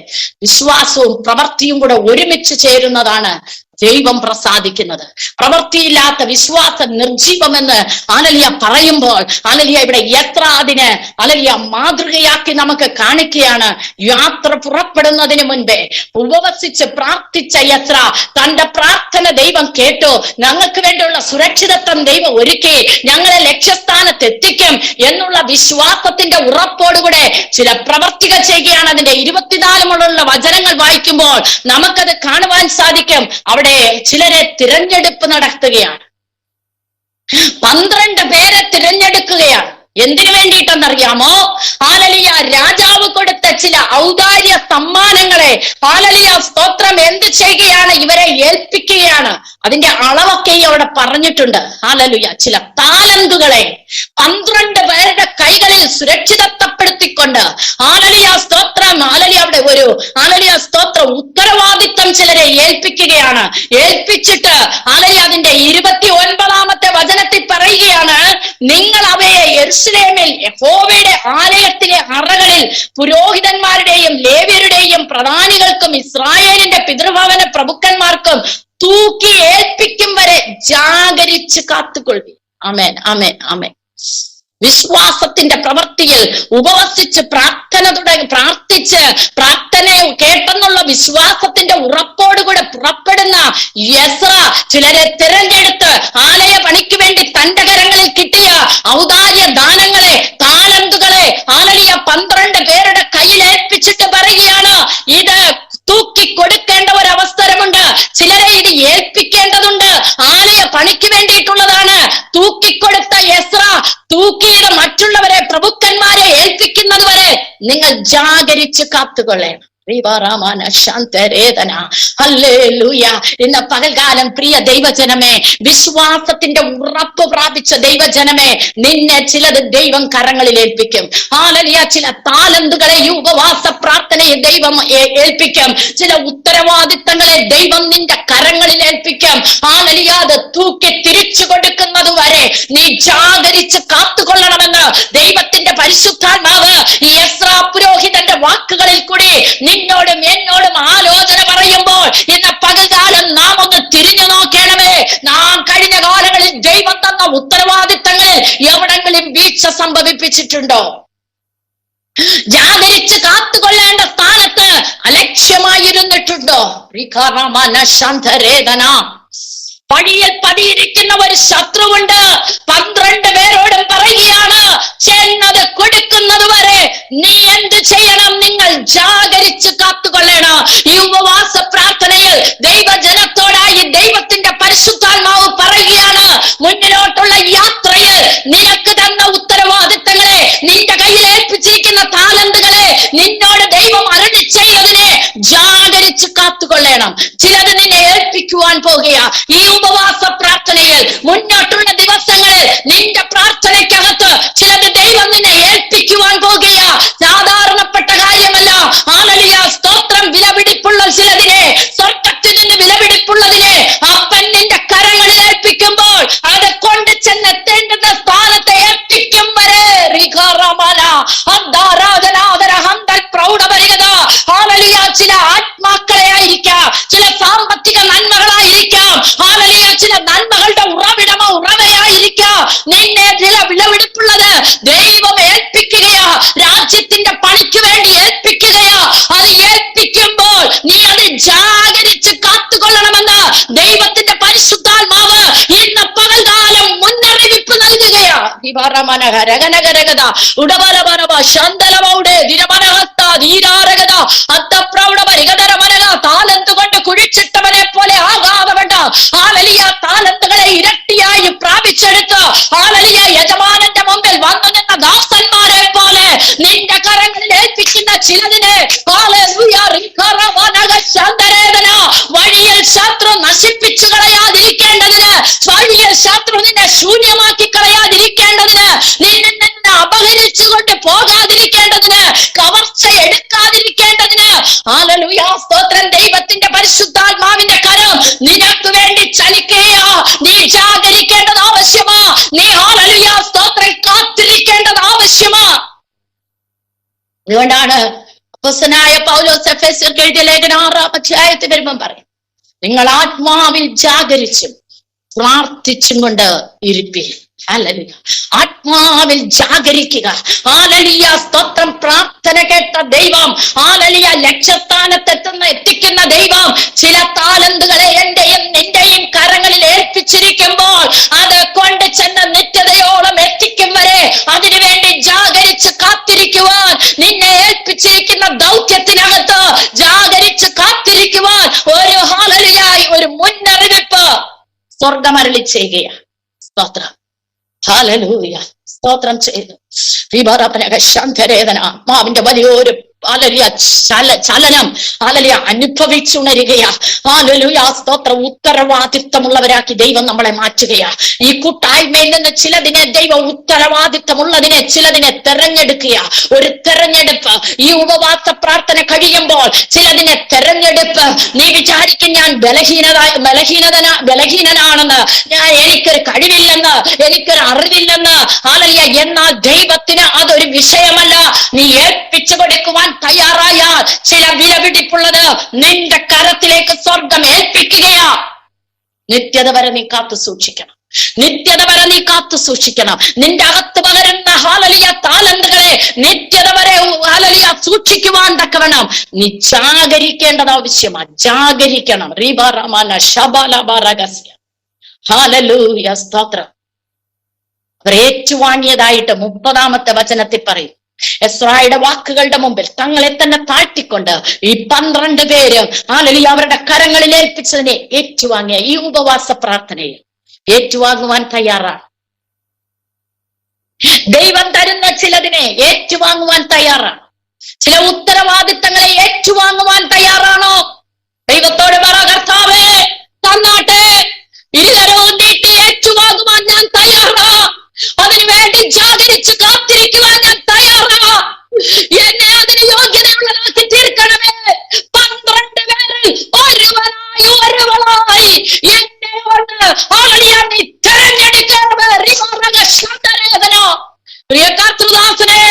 വിശ്വാസവും പ്രവൃത്തിയും കൂടെ ഒരുമിച്ച് ചേരുന്നതാണ് ദൈവം പ്രസാദിക്കുന്നത്. പ്രവൃത്തിയില്ലാത്ത വിശ്വാസം നിർജീവമെന്ന് ഹല്ലേലൂയ പറയുമ്പോൾ ഹല്ലേലൂയ ഇവിടെ എസ്രാ അതിന് ഹല്ലേലൂയ മാതൃകയാക്കി നമുക്ക് കാണിക്കുകയാണ്. യാത്ര പുറപ്പെടുന്നതിന് മുൻപേ ഉപവസിച്ച് പ്രാർത്ഥിച്ച എസ്രാ തന്റെ പ്രാർത്ഥന ദൈവം കേട്ടു. ഞങ്ങൾക്ക് വേണ്ടിയുള്ള സുരക്ഷിതത്വം ദൈവം ഒരുക്കി, ഞങ്ങളെ ലക്ഷ്യസ്ഥാനത്ത് എത്തിക്കും എന്നുള്ള വിശ്വാസത്തിന്റെ ഉറപ്പോടുകൂടെ ചില പ്രവർത്തികൾ ചെയ്യുകയാണ്. അതിന്റെ 24 മുതലുള്ള വചനങ്ങൾ വായിക്കുമ്പോൾ നമുക്കത് കാണുവാൻ സാധിക്കും. അവിടെ ചിലരെ തിരഞ്ഞെടുപ്പ് നടത്തുകയാണ്. 12 പേരെ തിരഞ്ഞെടുക്കുകയാണ്. എന്തിനു വേണ്ടിയിട്ടെന്നറിയാമോ? ഹല്ലേലൂയ രാജാവ് കൊടുത്ത ചില ഔദാര്യ സമ്മാനങ്ങളെ ഹല്ലേലൂയ സ്തോത്രം എന്ത് ചെയ്യുകയാണ്? ഇവരെ ഏൽപ്പിക്കുകയാണ്. അതിന്റെ അളവൊക്കെ അവിടെ പറഞ്ഞിട്ടുണ്ട്. ഹല്ലേലൂയ ചില താലന്തുകളെ 12 പേരുടെ കൈകളിൽ സുരക്ഷിതത്വപ്പെടുത്തിക്കൊണ്ട് ഹല്ലേലൂയ സ്തോത്രം ഹല്ലേലൂയ അവിടെ ഒരു ഹല്ലേലൂയ സ്തോത്രം ഉത്തരവാദിത്വം ചിലരെ ഏൽപ്പിക്കുകയാണ്. ഏൽപ്പിച്ചിട്ട് ഹല്ലേലൂയ അതിന്റെ 29ാമത്തെ വചനത്തിൽ പറയുകയാണ്, നിങ്ങൾ അവയെ യെരൂശലേമിൽ യഹോവയുടെ ആലയത്തിലെ അറകളിൽ പുരോഹിതന്മാരുടെയും ലേവ്യരുടെയും പ്രധാനികൾക്കും ഇസ്രായേലിന്റെ പിതൃഭവന പ്രഭുക്കന്മാർക്കും തൂക്കി ഏൽപ്പിക്കും വരെ ജാഗരിച്ച് കാത്തുകൊള്ളി. ആമേൻ, ആമേൻ, ആമേൻ. വിശ്വാസത്തിന്റെ പ്രവൃത്തിയിൽ ഉപവസിച്ച് പ്രാർത്ഥിച്ച് പ്രാർത്ഥനയെ കേട്ടെന്നുള്ള വിശ്വാസത്തിന്റെ ഉറപ്പോടുകൂടെ പുറപ്പെടുന്ന എസ്രാ ചിലരെ തിരഞ്ഞെടുത്ത് ആലയ പണിക്ക് വേണ്ടി തന്റെ കരങ്ങളിൽ കിട്ടിയ ഔദാര്യ ദാനങ്ങളെ, താലന്തുകളെ ഹല്ലേലൂയ 12 പേരുടെ കയ്യിൽ ഏൽപ്പിച്ചിട്ട് പറയുകയാണ്, ഇത് ചിലരെ ഇത് ഏൽപ്പിക്കേണ്ടതുണ്ട്. ആലയ പണിക്ക് വേണ്ടിയിട്ടുള്ളതാണ്. തൂക്കിക്കൊടുത്ത എസ്ര തൂക്കിയത് മറ്റുള്ളവരെ, പ്രഭുക്കന്മാരെ ഏൽപ്പിക്കുന്നത് വരെ നിങ്ങൾ ജാഗരിച്ച് കാത്തുകൊള്ളേണം. ഇന്ന് പകൽകാലം പ്രിയ ദൈവജനമേ, വിശ്വാസത്തിന്റെ ഉറപ്പ് പ്രാപിച്ച ദൈവജനമേ, നിന്നെ ചിലത് ദൈവം കരങ്ങളിൽ ഏൽപ്പിക്കും. ഹല്ലേലൂയ. ചില താലന്തുകളെ ഈ ഉപവാസ പ്രാർത്ഥനയെ ദൈവം ഏൽപ്പിക്കും. ചില ഉത്തരവാദിത്തങ്ങളെ ദൈവം നിന്റെ കരങ്ങളിൽ ഏൽപ്പിക്കും. ഹല്ലേലൂയ. അത് തൂക്കി തിരിച്ചു കൊടുക്കുന്നത് വരെ നീ ജാഗരിച്ച് കാത്തുകൊള്ളണമെന്ന് ദൈവത്തിന്റെ പരിശുദ്ധാത്മാവ് ഈ എസ്രാ പുരോഹിതന്റെ വാക്കുകളിൽ കൂടി നിന്നോടും എന്നോടും ആലോചന പറയുമ്പോൾ ഇന്ന് പകൽകാലം നാം ഒന്ന് തിരിഞ്ഞു നോക്കണമേ. നാം കഴിഞ്ഞ കാലങ്ങളിൽ ദൈവം തന്ന ഉത്തരവാദിത്തങ്ങളിൽ എവിടെങ്കിലും വീഴ്ച സംഭവിപ്പിച്ചിട്ടുണ്ടോ? ജാഗരിച്ച് കാത്തുകൊള്ളേണ്ട സ്ഥാനത്ത് അലക്ഷ്യമായിരുന്നിട്ടുണ്ടോ? വഴിയിൽ പതിയിരിക്കുന്ന ഒരു ശത്രുവുണ്ട്. 12 പേരോടും പറയുകയാണ്, ചെന്നത് കൊടുക്കുന്നത് വരെ നീ എന്ത് ചെയ്യണം? നിങ്ങൾ ജാഗരിച്ച് കാത്തുകൊള്ളണം. ഈ ഉപവാസ പ്രാർത്ഥനയിൽ ദൈവജനത്തോടായി ദൈവത്തിന്റെ പരിശുദ്ധാത്മാവ് പറയുകയാണ്, മുന്നിലോട്ടുള്ള യാത്രയിൽ നിനക്ക് തന്ന ഉത്തരവാദിത്തങ്ങളെ, നിന്റെ കയ്യിൽ ഏൽപ്പിച്ചിരിക്കുന്ന താലന്തുകളെ നിന്നോട് ദൈവം അരുളി ചെയ്തതിനെ ജാഗരിച്ച് കാത്തുകൊള്ളണം. ചിലത് നിന്നെ ഏൽപ്പിക്കുവാൻ പോകുകയാ. ഈ ഉപവാസ പ്രാർത്ഥനയിൽ മുന്നോട്ടുള്ള ദിവസങ്ങളിൽ നിന്റെ പ്രാർത്ഥനയ്ക്കകത്ത് ചിലത് ദൈവം നിന്നെ ഏൽപ്പിക്കുവാൻ പോകുകയാ. സാധാരണപ്പെട്ട കാര്യമല്ല. ഹല്ലേലൂയ. സ്തോത്രം. വിലപിടിപ്പുള്ള ചിലതിനെ, സ്വർഗ്ഗത്തിൽ നിന്ന് വിലപിടിപ്പുള്ളതിനെ അപ്പൻ നിന്റെ കരങ്ങളിൽ ഏൽപ്പിക്കുമ്പോൾ അത് കൊണ്ട് ചെന്നെത്തേണ്ടുന്ന സ്ഥാനത്തെ എത്തിക്കും വരെ ചില ആത്മാക്കളെ ആയിരിക്കാം, ചില സാമ്പത്തിക നന്മകളായിരിക്കാം, ഹല്ലേലൂയ, ചില നന്മകളുടെ ഉറവയായിരിക്കാം. നിന്നെ ചില വിലപിടിപ്പുള്ളത് ദൈവം ഏൽപ്പിക്കുകയാ. രാജ്യത്തിന്റെ പണിക്ക് വേണ്ടി ഏൽപ്പിക്കുകയാ. അത് ഏൽപ്പിക്കുമ്പോൾ നീ അത് ജാഗരിച്ച് കാത്തുകൊള്ളണമെന്ന് ദൈവത്തിന്റെ പരിശുദ്ധാത്മാവ് ഇന്ന് പകൽകാലം മുന്നറിയിപ്പ് നൽകുകയാ. താലന്തുകൊണ്ട് കുഴിച്ചിട്ടവനെ പോലെ ആകാതെ താലന്തുകളെ ഇരട്ടിയായി പ്രാപിച്ചെടുത്ത് യജമാനന്റെ മുമ്പിൽ വന്നു നിന്ന ദാസന്മാരെ പോലെ നിന്റെ കരങ്ങളിൽ ഏൽപ്പിക്കുന്ന ചിലതിനെ വഴിയിൽ ശത്രു നശിപ്പിച്ചു കളയാതിരിക്കേണ്ടതിന്, വഴിയിൽ ശത്രു നിന്നെ ശൂന്യമാക്കി കളയാതിരിക്കേണ്ടതിന്, നിന്നെ അപഹരിച്ചുകൊണ്ട് പോകാതിരിക്കേണ്ടതിന്, കവർച്ച എടുക്കാതിരിക്കേണ്ടതിന്, ഹല്ലേലൂയ, സ്തോത്രം, ദൈവത്തിന്റെ പരിശുദ്ധാത്മാവിന്റെ കരം നിനക്ക് വേണ്ടി ചലിക്കുകയാ. നീ ജാഗരിക്കേണ്ടത് ആവശ്യമാ. നീ ഹല്ലേലൂയ, സ്തോത്രം, കാത്തിരിക്കേണ്ടത് ആവശ്യമാ. അതുകൊണ്ടാണ് അപ്പോസ്തലനായ പൗലോസ് എഫെസ്യർക്ക് എഴുതിയ ലേഖനം 6-ാം അധ്യായത്തിൽ വരുമ്പം പറയും, നിങ്ങൾ ആത്മാവിൽ ജാഗരിച്ചും പ്രാർത്ഥിച്ചും കൊണ്ട് ഇരിപ്പീൻ. ഹല്ലേലൂയ. ആത്മാവിൽ ജാഗരിക്കുക. ഹല്ലേലൂയ, സ്തോത്രം. പ്രാർത്ഥന കേട്ട ദൈവം, ഹല്ലേലൂയ, എത്തിക്കുന്ന ദൈവം ചില താലന്തുകളെ എന്റെയും നിന്റെയും കരങ്ങളിൽ ഏൽപ്പിച്ചിരിക്കുമ്പോൾ അത് കൊണ്ട് ചെന്ന് നിത്യതയോളം എത്തിക്കും വരെ അതിനുവേണ്ടി ജാഗരിച്ച് കാത്തിരിക്കുവാൻ, നിന്നെ ഏൽപ്പിച്ചിരിക്കുന്ന ദൗത്യത്തിനകത്ത് ജാഗരിച്ച് കാത്തിരിക്കുവാൻ ഒരു ഹല്ലേലൂയ, ഒരു മുന്നറിയിപ്പ് സ്വർഗ്ഗം അരുളി ചെയ്യുകയാണ്. സ്തോത്രം. ഹല്ലേലൂയ, സ്തോത്രം ചെയ്തു. ആത്മാവിന്റെ വലിയൊരു ചലനം അനുഭവിച്ചുണരുകയാ. ഹല്ലേലൂയ, സ്തോത്രം. ഉത്തരവാദിത്തമുള്ളവരാക്കി ദൈവം നമ്മളെ മാറ്റുകയാ. ഈ കൂട്ടായ്മയിൽ നിന്ന് ചിലതിനെ ദൈവം ഉത്തരവാദിത്തമുള്ളതിനെ ചിലതിനെ തെരഞ്ഞെടുക്കുക. ഒരു തെരഞ്ഞെടുപ്പ്. ഈ ഉപവാസ പ്രാർത്ഥന കഴിയുമ്പോൾ ചിലതിനെ തെരഞ്ഞെടുപ്പ്. നീ വിചാരിക്കും ഞാൻ ബലഹീനനാണെന്ന്, എനിക്കൊരു കഴിവില്ലെന്ന്, എനിക്കൊരു അറിവില്ലെന്ന്. ഹല്ലേലൂയ. എന്നാൽ ദൈവത്തിന് അതൊരു വിഷയമല്ല. നീ ഏൽപ്പിച്ചു കൊടുക്കുവാൻ തയ്യാറായാൽ ചില വിലപിടിപ്പുള്ളത് നിന്റെ കരത്തിലേക്ക് സ്വർഗം ഏൽപ്പിക്കുകയാ. നിത്യത വരെ നീ കാത്തു സൂക്ഷിക്കണം. നിത്യത വരെ നീ കാത്തു സൂക്ഷിക്കണം. നിന്റെ അകത്ത് പകരുന്ന ഹല്ലേലൂയ താലന്തുകളെ നിത്യത വരെ ഹല്ലേലൂയ സൂക്ഷിക്കുവാൻ തക്കവണ്ണം നീ ജാഗരിക്കേണ്ടത് ആവശ്യമാണ്. ജാഗരിക്കണം. ഹല്ലേലൂയ, സ്തോത്രം. അവർ ഏറ്റുവാങ്ങിയതായിട്ട് 30-ാമത്തെ വചനത്തിൽ പറയും, എസ്രായുടെ വാക്കുകളുടെ മുമ്പിൽ തങ്ങളെ തന്നെ താഴ്ത്തിക്കൊണ്ട് ഈ 12 പേര് ഹല്ലേലൂയ അവരുടെ കരങ്ങളിൽ ഏൽപ്പിച്ചതിനെ ഏറ്റുവാങ്ങിയ ഈ ഉപവാസ പ്രാർത്ഥനയെ ഏറ്റുവാങ്ങുവാൻ തയ്യാറാണ്. ദൈവം തരുന്ന ചിലതിനെ ഏറ്റുവാങ്ങുവാൻ തയ്യാറാണ്. ചില ഉത്തരവാദിത്തങ്ങളെ ഏറ്റുവാങ്ങുവാൻ തയ്യാറാണോ? ദൈവത്തോട് പറ, കർത്താവേ തന്നാട്ടെ, ഇരുകരവും നീട്ടി ഏറ്റുവാങ്ങുവാൻ ഞാൻ തയ്യാറാ. അതിനു വേണ്ടി ജാഗരിച്ച് കാത്തിരിക്കുവാൻ ഞാൻ തയ്യാറാ. എന്നെ അതിന് യോഗ്യതയുള്ളതാക്കി തീർക്കണമേ. 12 പേരിൽ ഒരുവനായി എന്നെ നീ തെരഞ്ഞെടുക്കണമേ. പ്രിയ കർത്തൃദാസനെ,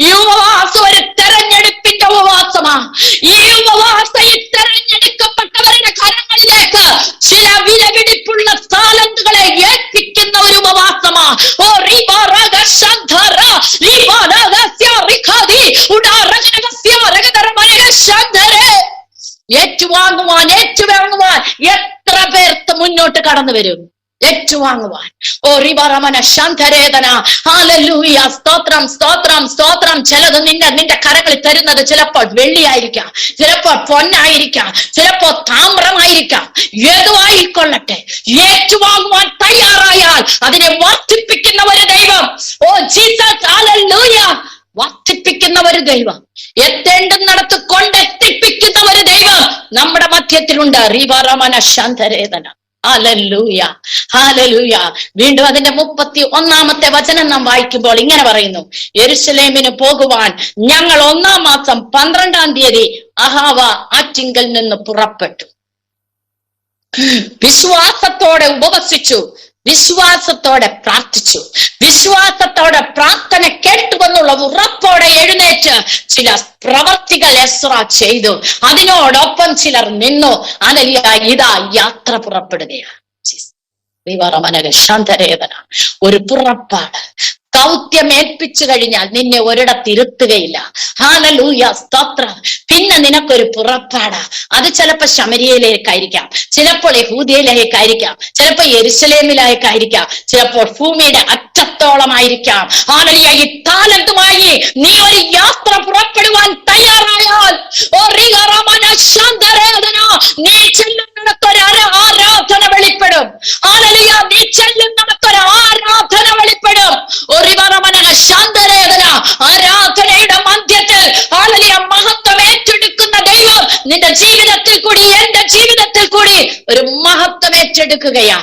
ഈ ഉപവാസം ഒരു തെരഞ്ഞെടുപ്പിന്റെ ഉപവാസമാ. ഈ ഉപവാസം ഈ തെരഞ്ഞെടുക്കപ്പെട്ടവരുടെ കരങ്ങളിലേക്ക് ചില വിലപിടിപ്പുള്ള താലന്തുകളെ ഏൽപ്പിക്കുന്ന ഒരു ഉപവാസമാ. ഓ ഏറ്റുവാങ്ങുവാൻ എത്ര പേർക്ക് മുന്നോട്ട് കടന്നു വരും? ഏറ്റുവാങ്ങുവാൻ. ഓ റിബറമന ശാന്തരേതന. ഹല്ലേലൂയ. സ്തോത്രം, സ്തോത്രം, സ്തോത്രം. ചിലത് നിന്റെ കരങ്ങളിൽ തരുന്നത് ചിലപ്പോൾ വെള്ളിയായിരിക്കാം, ചിലപ്പോൾ പൊന്നായിരിക്കാം, ചിലപ്പോൾ താമ്രമായിരിക്കാം. ഏതുമായിക്കൊള്ളട്ടെ, ഏറ്റുവാങ്ങുവാൻ തയ്യാറായാൽ അതിനെ വർദ്ധിപ്പിക്കുന്ന ഒരു ദൈവം. Oh Jesus, hallelujah. വർദ്ധിപ്പിക്കുന്ന ഒരു ദൈവം, എത്തേണ്ടുന്നിടത്ത് കൊണ്ടെത്തിപ്പിക്കുന്ന ഒരു ദൈവം നമ്മുടെ മധ്യത്തിലുണ്ട്. റിബറമന ശാന്തരേതന. Hallelujah, hallelujah. വീണ്ടും അതിന്റെ 31-ാമത്തെ വചനം നാം വായിക്കുമ്പോൾ ഇങ്ങനെ പറയുന്നു: യെരൂശലേമിന് പോകുവാൻ ഞങ്ങൾ 1-ാം മാസം 12-ാം തീയതി അഹാവ ആറ്റിങ്കൽ നിന്ന് പുറപ്പെട്ടു. വിശ്വാസത്തോടെ ഉപവസിച്ചു, വിശ്വാസത്തോടെ പ്രാർത്ഥിച്ചു, വിശ്വാസത്തോടെ പ്രാർത്ഥന കേട്ടുവെന്നുള്ള ഉറപ്പോടെ എഴുന്നേറ്റ് ചില പ്രവർത്തികൾ എസ്രാ ചെയ്തു. അതിനോടൊപ്പം ചിലർ നിന്നു. ഹല്ലേലൂയ. ഇതാ യാത്ര പുറപ്പെടുകയാണ്. ശാന്തരേതന. ഒരു പുറപ്പാട്. ദൗത്യം ഏൽപ്പിച്ചു കഴിഞ്ഞാൽ നിന്നെ ഒരിടത്തിരുത്തുകയില്ല. ഹല്ലേലൂയ, സ്തോത്രം. പിന്നെ നിനക്കൊരു പുറപ്പാടാ. അത് ചിലപ്പോൾ ശമരിയയിലേക്കായിരിക്കാം, ചിലപ്പോൾ യഹൂദയിലേക്കായിരിക്കാം, ചിലപ്പോൾ യെരൂശലേമിലേക്കായിരിക്കാം, ചിലപ്പോൾ ഭൂമിയുടെ അറ്റത്തോളമായിരിക്കാം. ഹല്ലേലൂയ. ഈ താലന്തുമായി നീ ഒരു യാത്ര പുറപ്പെടുവാൻ തയ്യാറായാൽ നീ ചെല്ലുന്നിടത്തൊരു ആരാധന വെളിപ്പെടും. ഹല്ലേലൂയ. നീ ചെല്ലുന്നിടത്തൊരു ആരാധന വെളിപ്പെടും. ആരാധനയുടെ മധ്യത്തിൽ ഹല്ലേലൂയ മഹത്വം ഏറ്റെടുക്കുന്ന ദൈവം നിന്റെ ജീവിതത്തിൽ കൂടി, എന്റെ ജീവിതത്തിൽ കൂടി ഒരു മഹത്വം ഏറ്റെടുക്കുകയാ.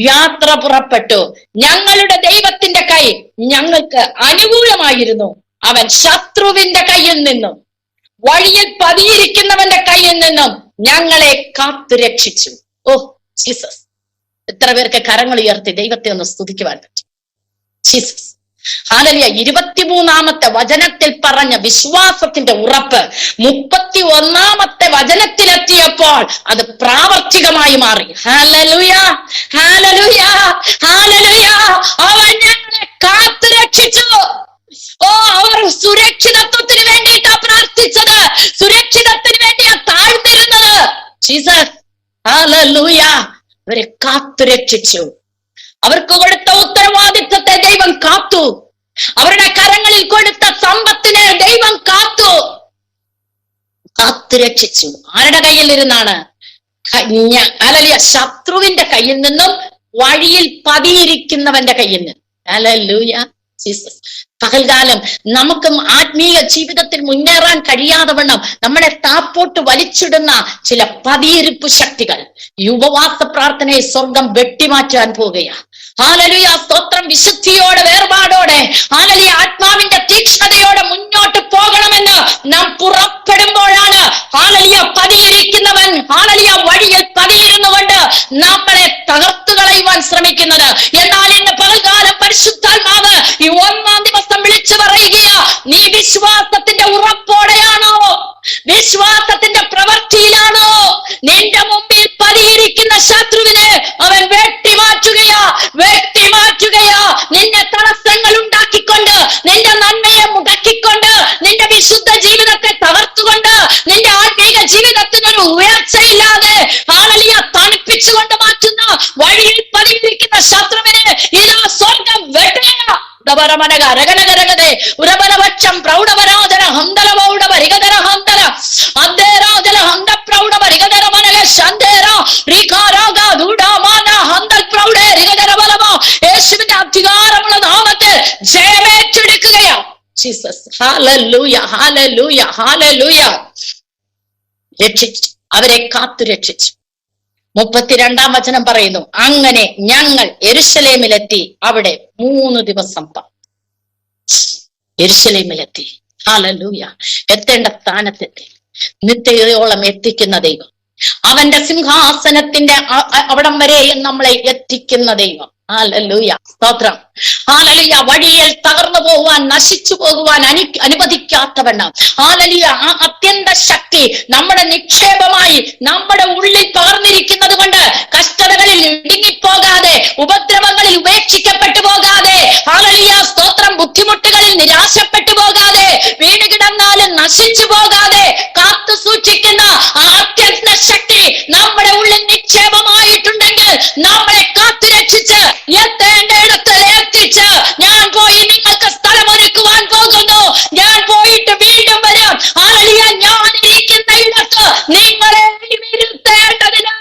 യാത്ര പുറപ്പെട്ടു. ഞങ്ങളുടെ ദൈവത്തിന്റെ കൈ ഞങ്ങൾക്ക് അനുകൂലമായിരുന്നു. അവൻ ശത്രുവിന്റെ കയ്യിൽ നിന്നും വഴിയിൽ പതിയിരിക്കുന്നവന്റെ കയ്യിൽ നിന്നും ഞങ്ങളെ കാത്തു രക്ഷിച്ചു. Oh Jesus. എത്ര പേർക്ക് കരങ്ങൾ ഉയർത്തി ദൈവത്തെ ഒന്ന് സ്തുതിക്കുവാൻ പറ്റും? ജീസസ്. ഹല്ലേലൂയ. 23-ാമത്തെ വചനത്തിൽ പറഞ്ഞ വിശ്വാസത്തിന്റെ ഉറപ്പ് 31-ാമത്തെ വചനത്തിലെത്തിയപ്പോൾ അത് പ്രാവർത്തികമായി മാറി. Hallelujah, hallelujah, hallelujah. അവൻ ഞങ്ങളെ കാത്തു രക്ഷിച്ചു. ഓ, അവർ സുരക്ഷിതത്വത്തിന് വേണ്ടിയിട്ടാ പ്രാർത്ഥിച്ചത്, സുരക്ഷിതത്തിന് വേണ്ടിയാ താഴ്ന്നിരുന്നത്. ജീസസ്. ഹല്ലേലൂയ. അവരെ കാത്തു രക്ഷിച്ചു. അവർക്ക് കൊടുത്ത ഉത്തരവാദിത്വത്തെ ദൈവം കാത്തു. അവരുടെ കരങ്ങളിൽ കൊടുത്ത സമ്പത്തിനെ ദൈവം കാത്തു രക്ഷിച്ചു. ആരുടെ കയ്യിൽ ഇരുന്നാണ്? ഹല്ലേലൂയ. ശത്രുവിന്റെ കയ്യിൽ നിന്നും വഴിയിൽ പതിയിരിക്കുന്നവന്റെ കയ്യിൽ നിന്ന്. Hallelujah, Jesus. പകൽകാലം നമുക്കും ആത്മീയ ജീവിതത്തിൽ മുന്നേറാൻ കഴിയാതെ വണ്ണം നമ്മളെ താപ്പോട്ട് വലിച്ചിടുന്ന ചില പതിയിരിപ്പ് ശക്തികൾ ഈ ഉപവാസ പ്രാർത്ഥനയെ സ്വർഗം വെട്ടിമാറ്റാൻ പോവുകയാണ്. ഹല്ലേലൂയ, സ്തോത്രം. വിശുദ്ധിയോടെ, വേർപാടോടെ, ഹല്ലേലൂയ, ആത്മാവിന്റെ തീക്ഷ്ണതയോടെ മുന്നോട്ട് പോകണമെന്ന് നാം പുറപ്പെടുമ്പോഴാണ് ഹല്ലേലൂയ പതിയിരിക്കുന്നവൻ ഹല്ലേലൂയ വഴിയിൽ പതിയിരുന്നുകൊണ്ട് നമ്മളെ തകർത്തു കളയുവാൻ ശ്രമിക്കുന്നത്. എന്നാൽ ഇന്ന് പകൽകാലം പരിശുദ്ധാത്മാവ് ഈ 1-ാം ദിവസം വിളിച്ചു പറയുകയാ, നീ വിശ്വാസത്തിന്റെ ഉറപ്പോടെയാണോ? വിശ്വാസത്തിന്റെ പ്രവൃത്തിയിലാണോ? നിന്റെ മുമ്പിൽ പതിയിരിക്കുന്ന ശത്രുവിനെ അവൻ വെട്ടിമാറ്റുകയാ. നിന്റെ തടസ്സങ്ങൾ ഉണ്ടാക്കിക്കൊണ്ട്, നിന്റെ നന്മയെ മുടക്കിക്കൊണ്ട്, നിന്റെ വിശുദ്ധ ജീവിതത്തെ തകർത്തുകൊണ്ട്, നിന്റെ ആത്മീക ജീവിതത്തിനൊരു ഉയർച്ചയില്ലാതെ ഹല്ലേലൂയ തണുപ്പിച്ചുകൊണ്ട് മാറ്റുന്ന വഴിയിൽ പതിയിരിക്കുന്ന ശത്രുവിനെ ഇതാ സ്വർഗം വെട്ടുക. ഹന്തപരമനക രഗനഗരഗതേ ഉരപരവക്ഷം പ്രൗഢപരാധന ഹന്തല മൗഢ പരിഗതര ഹന്തല അന്തേരാജല ഹന്ത പ്രൗഢ പരിഗതര മനക ശന്തേര റിഖാരാഗ ദൂഢമാന ഹന്തൽ പ്രൗഢേ റിഗതര ബലമോ യേശുവിന്റെ അധികാരമുള്ള നാമത്തിൽ ജയമേറ്റെടുക്കുകയാ ജീസസ്. Hallelujah hallelujah hallelujah. രക്ഷിച്ചു, അവരെ കാത്തു രക്ഷിച്ചു. 32-ാം വചനം പറയുന്നു, അങ്ങനെ ഞങ്ങൾ യെരൂശലേമിലെത്തി അവിടെ 3 ദിവസം യെരൂശലേമിലെത്തി. ഹല്ലേലൂയ. എത്തേണ്ട സ്ഥാനത്തെത്തി, നിത്യതയോളം എത്തിക്കുന്ന ദൈവം, അവന്റെ സിംഹാസനത്തിന്റെ അവിടം വരെയും നമ്മളെ എത്തിക്കുന്ന ദൈവം. ഹല്ലേലൂയ, സ്തോത്രം. ഹല്ലേലൂയ. വഴിയിൽ തകർന്നു പോകുവാൻ, നശിച്ചു പോകുവാൻ അനുവദിക്കാത്തവണ്ണം ഹല്ലേലൂയ ആ അത്യന്ത ശക്തി നമ്മുടെ നിക്ഷേപമായി നമ്മുടെ ഉള്ളിൽ പകർന്നിരിക്കുന്നത് കൊണ്ട് കഷ്ടതകളിൽ ഇടുങ്ങിപ്പോകാതെ, ഉപദ്രവങ്ങളിൽ ഉപേക്ഷിക്കപ്പെട്ടു പോകാതെ, ഹല്ലേലൂയ സ്തോത്രം, ബുദ്ധിമുട്ടുകളിൽ നിരാശപ്പെട്ടു പോകാതെ, വീണ് കിടന്നാലും നശിച്ചു പോകാതെ കാത്തു സൂക്ഷിക്കുന്ന ആ അത്യന്ത ശക്തി നമ്മുടെ ഉള്ളിൽ നിക്ഷേപമായിട്ടുണ്ടെങ്കിൽ നമ്മളെ കാത്തു രക്ഷിച്ച് എത്തേണ്ട ഇടത്തിൽ എത്തിച്ച്, ഞാൻ പോയി നിങ്ങൾക്ക് സ്ഥലമൊരുക്കുവാൻ പോകുന്നു, ഞാൻ പോയിട്ട് വീണ്ടും വരാം. ഹല്ലേലൂയ. ഞാൻ ഇരിക്കുന്ന ഇടത്ത് നിങ്ങളെ ഇരുത്തേണ്ടതിന്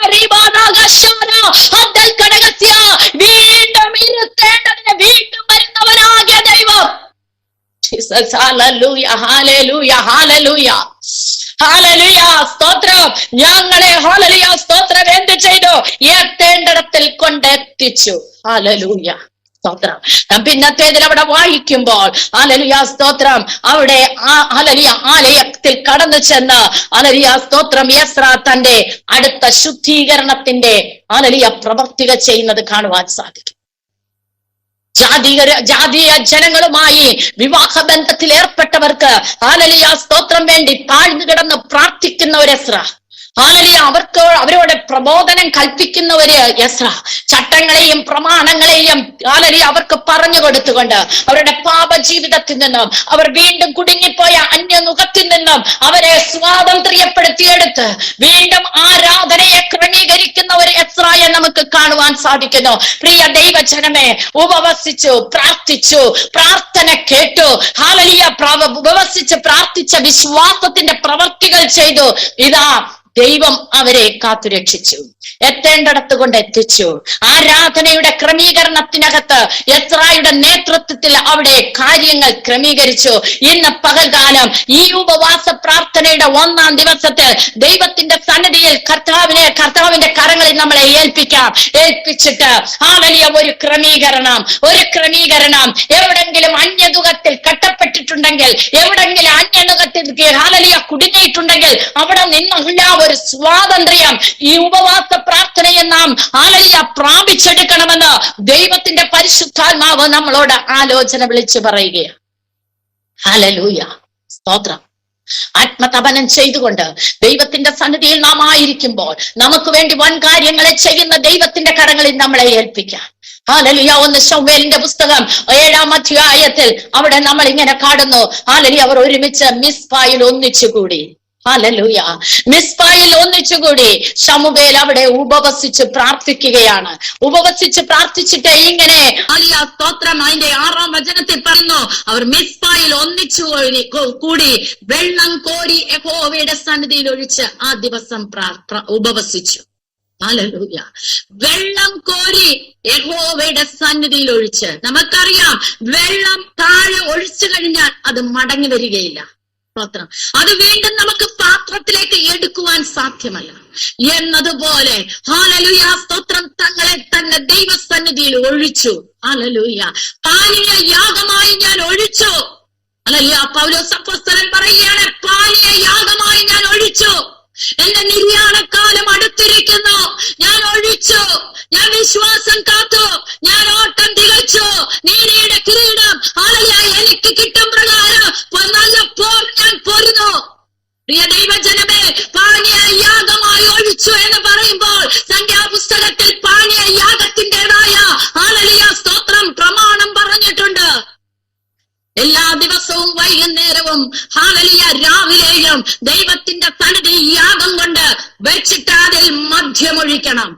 വീണ്ടും ഇരുത്തേണ്ടതിന് വീണ്ടും വരുന്നവനാകിയ ദൈവം. ഹല്ലേലൂയ ഹല്ലേലൂയ ഹല്ലേലൂയ ഹല്ലേലൂയ സ്തോത്രം. ഞങ്ങളെ ഹല്ലേലൂയ സ്തോത്രം എന്ത് ചെയ്തു? എത്തേണ്ടിടത്തിൽ കൊണ്ടെത്തിച്ചു. ഹല്ലേലൂയ സ്തോത്രം. പിന്നത്തേതിൽ അവിടെ വായിക്കുമ്പോൾ ഹല്ലേലൂയ സ്തോത്രം, അവിടെ ഹല്ലേലൂയ ആലയത്തിൽ കടന്നു ചെന്ന് ഹല്ലേലൂയ സ്തോത്രം എസ്രാ തന്റെ അടുത്ത ശുദ്ധീകരണത്തിന്റെ ഹല്ലേലൂയ പ്രവർത്തികൾ ചെയ്യുന്നത് കാണുവാൻ സാധിക്കും. ജാതീയ ജനങ്ങളുമായി വിവാഹ ബന്ധത്തിൽ ഏർപ്പെട്ടവർക്ക് ഹല്ലേലൂയ സ്തോത്രം വേണ്ടി താഴ്ന്നു കിടന്ന് പ്രാർത്ഥിക്കുന്ന ഒരു എസ്രാ, ഹല്ലേലൂയ അവരോട് പ്രബോധനം കൽപ്പിക്കുന്ന ഒരു എസ്രാ, ചട്ടങ്ങളെയും പ്രമാണങ്ങളെയും ഹല്ലേലൂയ അവർക്ക് പറഞ്ഞു കൊടുത്തുകൊണ്ട് അവരുടെ പാപജീവിതത്തിൽ നിന്നും, അവർ വീണ്ടും കുടുങ്ങിപ്പോയ അന്യനുഖത്തിൽ നിന്നും അവരെ സ്വാതന്ത്ര്യപ്പെടുത്തിയെടുത്ത് വീണ്ടും ആരാധനയെ ക്രമീകരിക്കുന്ന ഒരു എസ്രായെ നമുക്ക് കാണുവാൻ സാധിക്കുന്നു. പ്രിയ ദൈവജനമേ, ഉപവസിച്ചു പ്രാർത്ഥിച്ചു, പ്രാർത്ഥന കേട്ടു, ഹല്ലേലൂയ ഉപവസിച്ച് പ്രാർത്ഥിച്ച വിശ്വാസത്തിന്റെ പ്രവർത്തികൾ ചെയ്തു. ഇതാ ദൈവം അവരെ കാത്തുരക്ഷിച്ചു, എത്തേണ്ടിടത്ത് കൊണ്ട് എത്തിച്ചു. ആരാധനയുടെ ക്രമീകരണത്തിനകത്ത് എസ്രായുടെ നേതൃത്വത്തിൽ അവിടെ കാര്യങ്ങൾ ക്രമീകരിച്ചു. ഇന്ന് പകൽകാലം ഈ ഉപവാസ പ്രാർത്ഥനയുടെ 1-ാം ദിവസത്തിൽ ദൈവത്തിന്റെ സന്നിധിയിൽ കർത്താവിന്റെ കരങ്ങളിൽ നമ്മളെ ഏൽപ്പിച്ചിട്ട് ഹല്ലേലൂയ ഒരു ക്രമീകരണം എവിടെങ്കിലും അന്യനുഖത്തിൽ കെട്ടപ്പെട്ടിട്ടുണ്ടെങ്കിൽ, എവിടെങ്കിലും അന്യനുഖത്തിൽ ഹല്ലേലൂയ കുടുങ്ങിയിട്ടുണ്ടെങ്കിൽ അവിടെ നിന്നുള്ള ഒരു സ്വാതന്ത്ര്യം ഈ ഉപവാസ പ്രാർത്ഥനയെ നാം ഹല്ലേലൂയ പ്രാപിച്ചെടുക്കണമെന്ന് ദൈവത്തിന്റെ പരിശുദ്ധാത്മാവ് നമ്മളോട് ആലോചന വിളിച്ചു പറയുകയാണ്. ഹല്ലേലൂയ സ്തോത്രം. ആത്മതപനം ചെയ്തുകൊണ്ട് ദൈവത്തിന്റെ സന്നിധിയിൽ നാം ആയിരിക്കുമ്പോൾ നമുക്ക് വേണ്ടി വൻ കാര്യങ്ങളെ ചെയ്യുന്ന ദൈവത്തിന്റെ കരങ്ങളിൽ നമ്മളെ ഏൽപ്പിക്കാം. ഹല്ലേലൂയ. 1 ശമൂവേലിന്റെ പുസ്തകം 7-ാം അധ്യായത്തിൽ അവിടെ നമ്മൾ ഇങ്ങനെ കാണുന്നു, ഹല്ലേലൂയ അവർ ഒരുമിച്ച് മിസ്പായിൽ ഒന്നിച്ചുകൂടി. ഹല്ലേലൂയ. മിസ്പായിൽ ഒന്നിച്ചുകൂടി ശമൂവേൽ അവിടെ ഉപവസിച്ച് പ്രാർത്ഥിക്കുകയാണ്. ഉപവസിച്ച് പ്രാർത്ഥിച്ചിട്ട് ഇങ്ങനെ ഹല്ലേലൂയ സ്തോത്രം അതിന്റെ 6-ാം വചനത്തിൽ പറയുന്നു, അവർ മിസ്പായിൽ ഒന്നിച്ചു കൂടി വെള്ളം കോരി യഹോവയുടെ സന്നിധിയിൽ ഒഴിച്ച് ആ ദിവസം ഉപവസിച്ചു. ഹല്ലേലൂയ. വെള്ളം കോരി യഹോവയുടെ സന്നിധിയിൽ ഒഴിച്ച്. നമുക്കറിയാം, വെള്ളം താഴെ ഒഴിച്ചു കഴിഞ്ഞാൽ അത് മടങ്ങി വരികയില്ല. സ്തോത്രം. അത് വീണ്ടും നമുക്ക് പാത്രത്തിലേക്ക് എടുക്കുവാൻ സാധ്യമല്ല എന്നതുപോലെ ഹല്ലേലൂയ സ്തോത്രം തങ്ങളെ തന്നെ ദൈവസന്നിധിയിൽ ഒഴിച്ചു. ഹല്ലേലൂയ. പാനീയ യാഗമായി ഞാൻ ഒഴിച്ചു. ഹല്ലേലൂയ. പൗലോസ് അപ്പോസ്തലൻ പറയുകയാണ്, പാനീയ യാഗമായി ഞാൻ ഒഴിച്ചു. എന്റെ നിര്യാണക്കാലം അടുത്തിരിക്കുന്നു, ഞാൻ ഒഴിച്ചു, ഞാൻ വിശ്വാസം കാത്തു, ഞാൻ ഓട്ടം തികച്ചു, നീതിയുടെ കിരീടം ഹല്ലേലൂയ എനിക്ക് കിട്ടും പ്രകാരം നല്ല പോർ ഞാൻ പൊരുന്നു. പ്രിയ ദൈവജനമേ, പാനീയ യാഗമായി ഒഴിച്ചു എന്ന് പറയുമ്പോൾ സംഖ്യാപുസ്തകത്തിൽ പാനീയ യാഗത്തിൻ്റെതായ ഹല്ലേലൂയ സ്തോത്രം പ്രമാണം പറഞ്ഞിട്ടുണ്ട്. എല്ലാ ദിവസവും വൈകുന്നേരവും ഹല്ലേലൂയ രാവിലെയും ദൈവത്തിന്റെ സന്നിധി യാഗം കൊണ്ട് വെച്ചിട്ട് അതിൽ മദ്യമൊഴിക്കണം.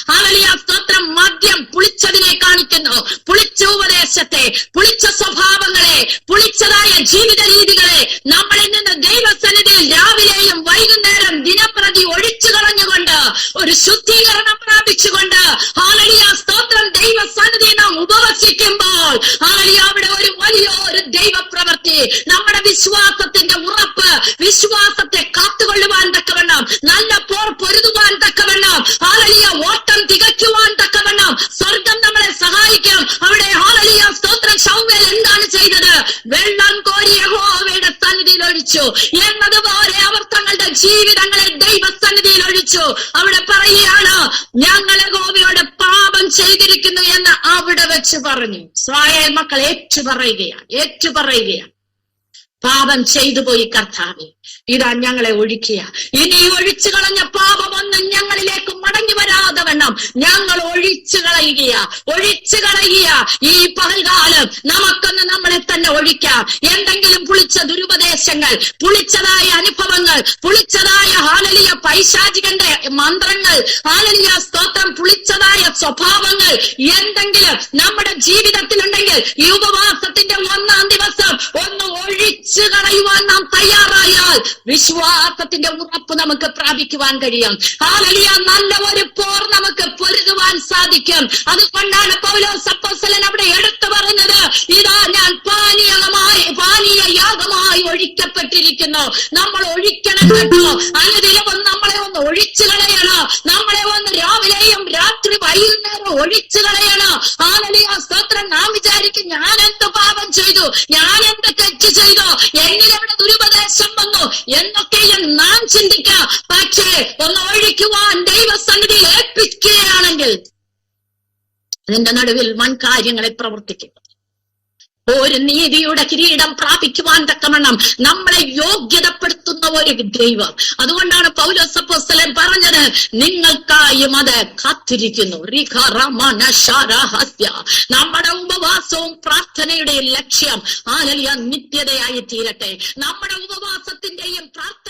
ഹല്ലേലൂയ, സ്തോത്രം. മദ്യം പുളിച്ചതിനെ കാണിക്കുന്നു. പുളിച്ച ഉപദേശത്തെ, പുളിച്ച സ്വഭാവങ്ങളെ, പുളിച്ചതായ ജീവിത രീതികളെ നമ്മളിൽ നിന്ന് ദൈവസന്നിധിയിൽ രാവിലെയും വൈകുന്നേരം ദിനപ്രതി ഒഴിച്ചു കളഞ്ഞുകൊണ്ട് ഒരു ശുദ്ധീകരണം പ്രാപിച്ചുകൊണ്ട് ഹല്ലേലൂയ, സ്തോത്രം, ദൈവസന്നിധി നാം ഉപവസിക്കുമ്പോൾ ഹല്ലേലൂയ, അവിടെ ഒരു വലിയൊരു ദൈവപ്രവൃത്തി, നമ്മുടെ വിശ്വാസത്തിന്റെ ഉറപ്പ്, വിശ്വാസത്തെ കാത്തുകൊള്ളുവാൻ തക്കവണ്ണം, നല്ല പോർ പൊരുതുവാൻ തക്കവണ്ണം, ഹല്ലേലൂയ, ഓട്ടം തികയ്ക്കുവാൻ തക്കവണ്ണം സ്വർഗം നമ്മളെ സഹായിക്കും. അവിടെ ഹല്ലേലൂയ, സ്തോത്രം, ശമൂവേൽ എന്താണ് ചെയ്തത്? വെള്ളം കോരി യഹോവയുടെ സന്നിധിയിൽ ഒഴിച്ചു എന്നതുപോലെ അവർ തങ്ങളുടെ ജീവിതങ്ങളെ ദൈവസന്നിധിയിൽ ഒഴിച്ചു. അവിടെ പറയുകയാണ്, ഞങ്ങൾ യഹോവയോട് പാപം ചെയ്തിരിക്കുന്നു എന്ന് അവിടെ വെച്ച് പറഞ്ഞു. ഇസ്രായേൽ മക്കൾ ഏറ്റുപറയുകയാണ്. പാപം ചെയ്തു പോയി കർത്താവേ, ഇതാ ഞങ്ങളെ ഒഴിക്കുക. ഇനി ഒഴിച്ചു കളഞ്ഞ പാപമൊന്നും ഞങ്ങളിലേക്ക് മടങ്ങി വരാതെ വണ്ണം ഞങ്ങൾ ഒഴിച്ചു കളയുക. ഈ പകൽകാലം നമുക്കൊന്ന് നമ്മളെ തന്നെ ഒഴിക്കാം. എന്തെങ്കിലും പുളിച്ച ദുരുപദേശങ്ങൾ, പുളിച്ചതായ അനുഭവങ്ങൾ, പുളിച്ചതായ ഹല്ലേലൂയ പൈശാചികന്റെ മന്ത്രങ്ങൾ, ഹല്ലേലൂയ, സ്തോത്രം, പുളിച്ചതായ സ്വഭാവങ്ങൾ എന്തെങ്കിലും നമ്മുടെ ജീവിതത്തിലുണ്ടെങ്കിൽ ഈ ഉപവാസത്തിന്റെ 1-ാം ദിവസം ഒന്ന് ഒഴിച്ചു കളയുവാൻ നാം തയ്യാറായാൽ വിശ്വാസത്തിന്റെ ഉറപ്പ് നമുക്ക് പ്രാപിക്കുവാൻ കഴിയും. ഹല്ലേലൂയ, നല്ല ഒരു പോർ നമുക്ക് പൊരുതുവാൻ സാധിക്കും. അതുകൊണ്ടാണ് പൗലോസ് അപ്പോസ്തലൻ അവിടെ എടുത്തു പറഞ്ഞത്, ഇതാ ഞാൻ പാനീയ യാഗമായി ഒഴിക്കപ്പെട്ടിരിക്കുന്നു. നമ്മൾ ഒഴിക്കണം കേട്ടോ. അനുദിനവും നമ്മളെ ഒന്ന് ഒഴിച്ചു കളയണം. നമ്മളെ ഒന്ന് രാവിലെയും രാത്രി വൈകുന്നേരം ഒഴിച്ചു കളയണം. ഹല്ലേലൂയ, സ്തോത്രം. നാം വിചാരിക്കും, ഞാൻ എന്ത് പാപം ചെയ്തു, ഞാൻ എന്ത് തെറ്റ് ചെയ്തു, എങ്ങനെ ദുരുപദേശം വന്നു എന്നൊക്കെയും നാം ചിന്തിക്കാം. പക്ഷേ ഒന്ന് ഒഴിക്കുവാൻ ദൈവസന്നിധിയിൽ ഏൽപ്പിക്കുകയാണെങ്കിൽ അതിന്റെ നടുവിൽ വൻ കാര്യങ്ങളെ പ്രവർത്തിക്കും. ഒരു നീതിയുടെ കിരീടം പ്രാപിക്കുവാൻ തക്കവണ്ണം നമ്മളെ യോഗ്യതപ്പെടുത്തുന്ന ഒരു ദൈവം. അതുകൊണ്ടാണ് പൗലോസ് അപ്പോസ്തലൻ പറഞ്ഞത്, നിങ്ങൾക്കായും അത് കാത്തിരിക്കുന്നു. നമ്മുടെ ഉപവാസവും പ്രാർത്ഥനയുടെ ലക്ഷ്യം ഹല്ലേലൂയ നിത്യതയായി തീരട്ടെ. നമ്മുടെ ഉപവാസത്തിന്റെയും പ്രാർത്ഥന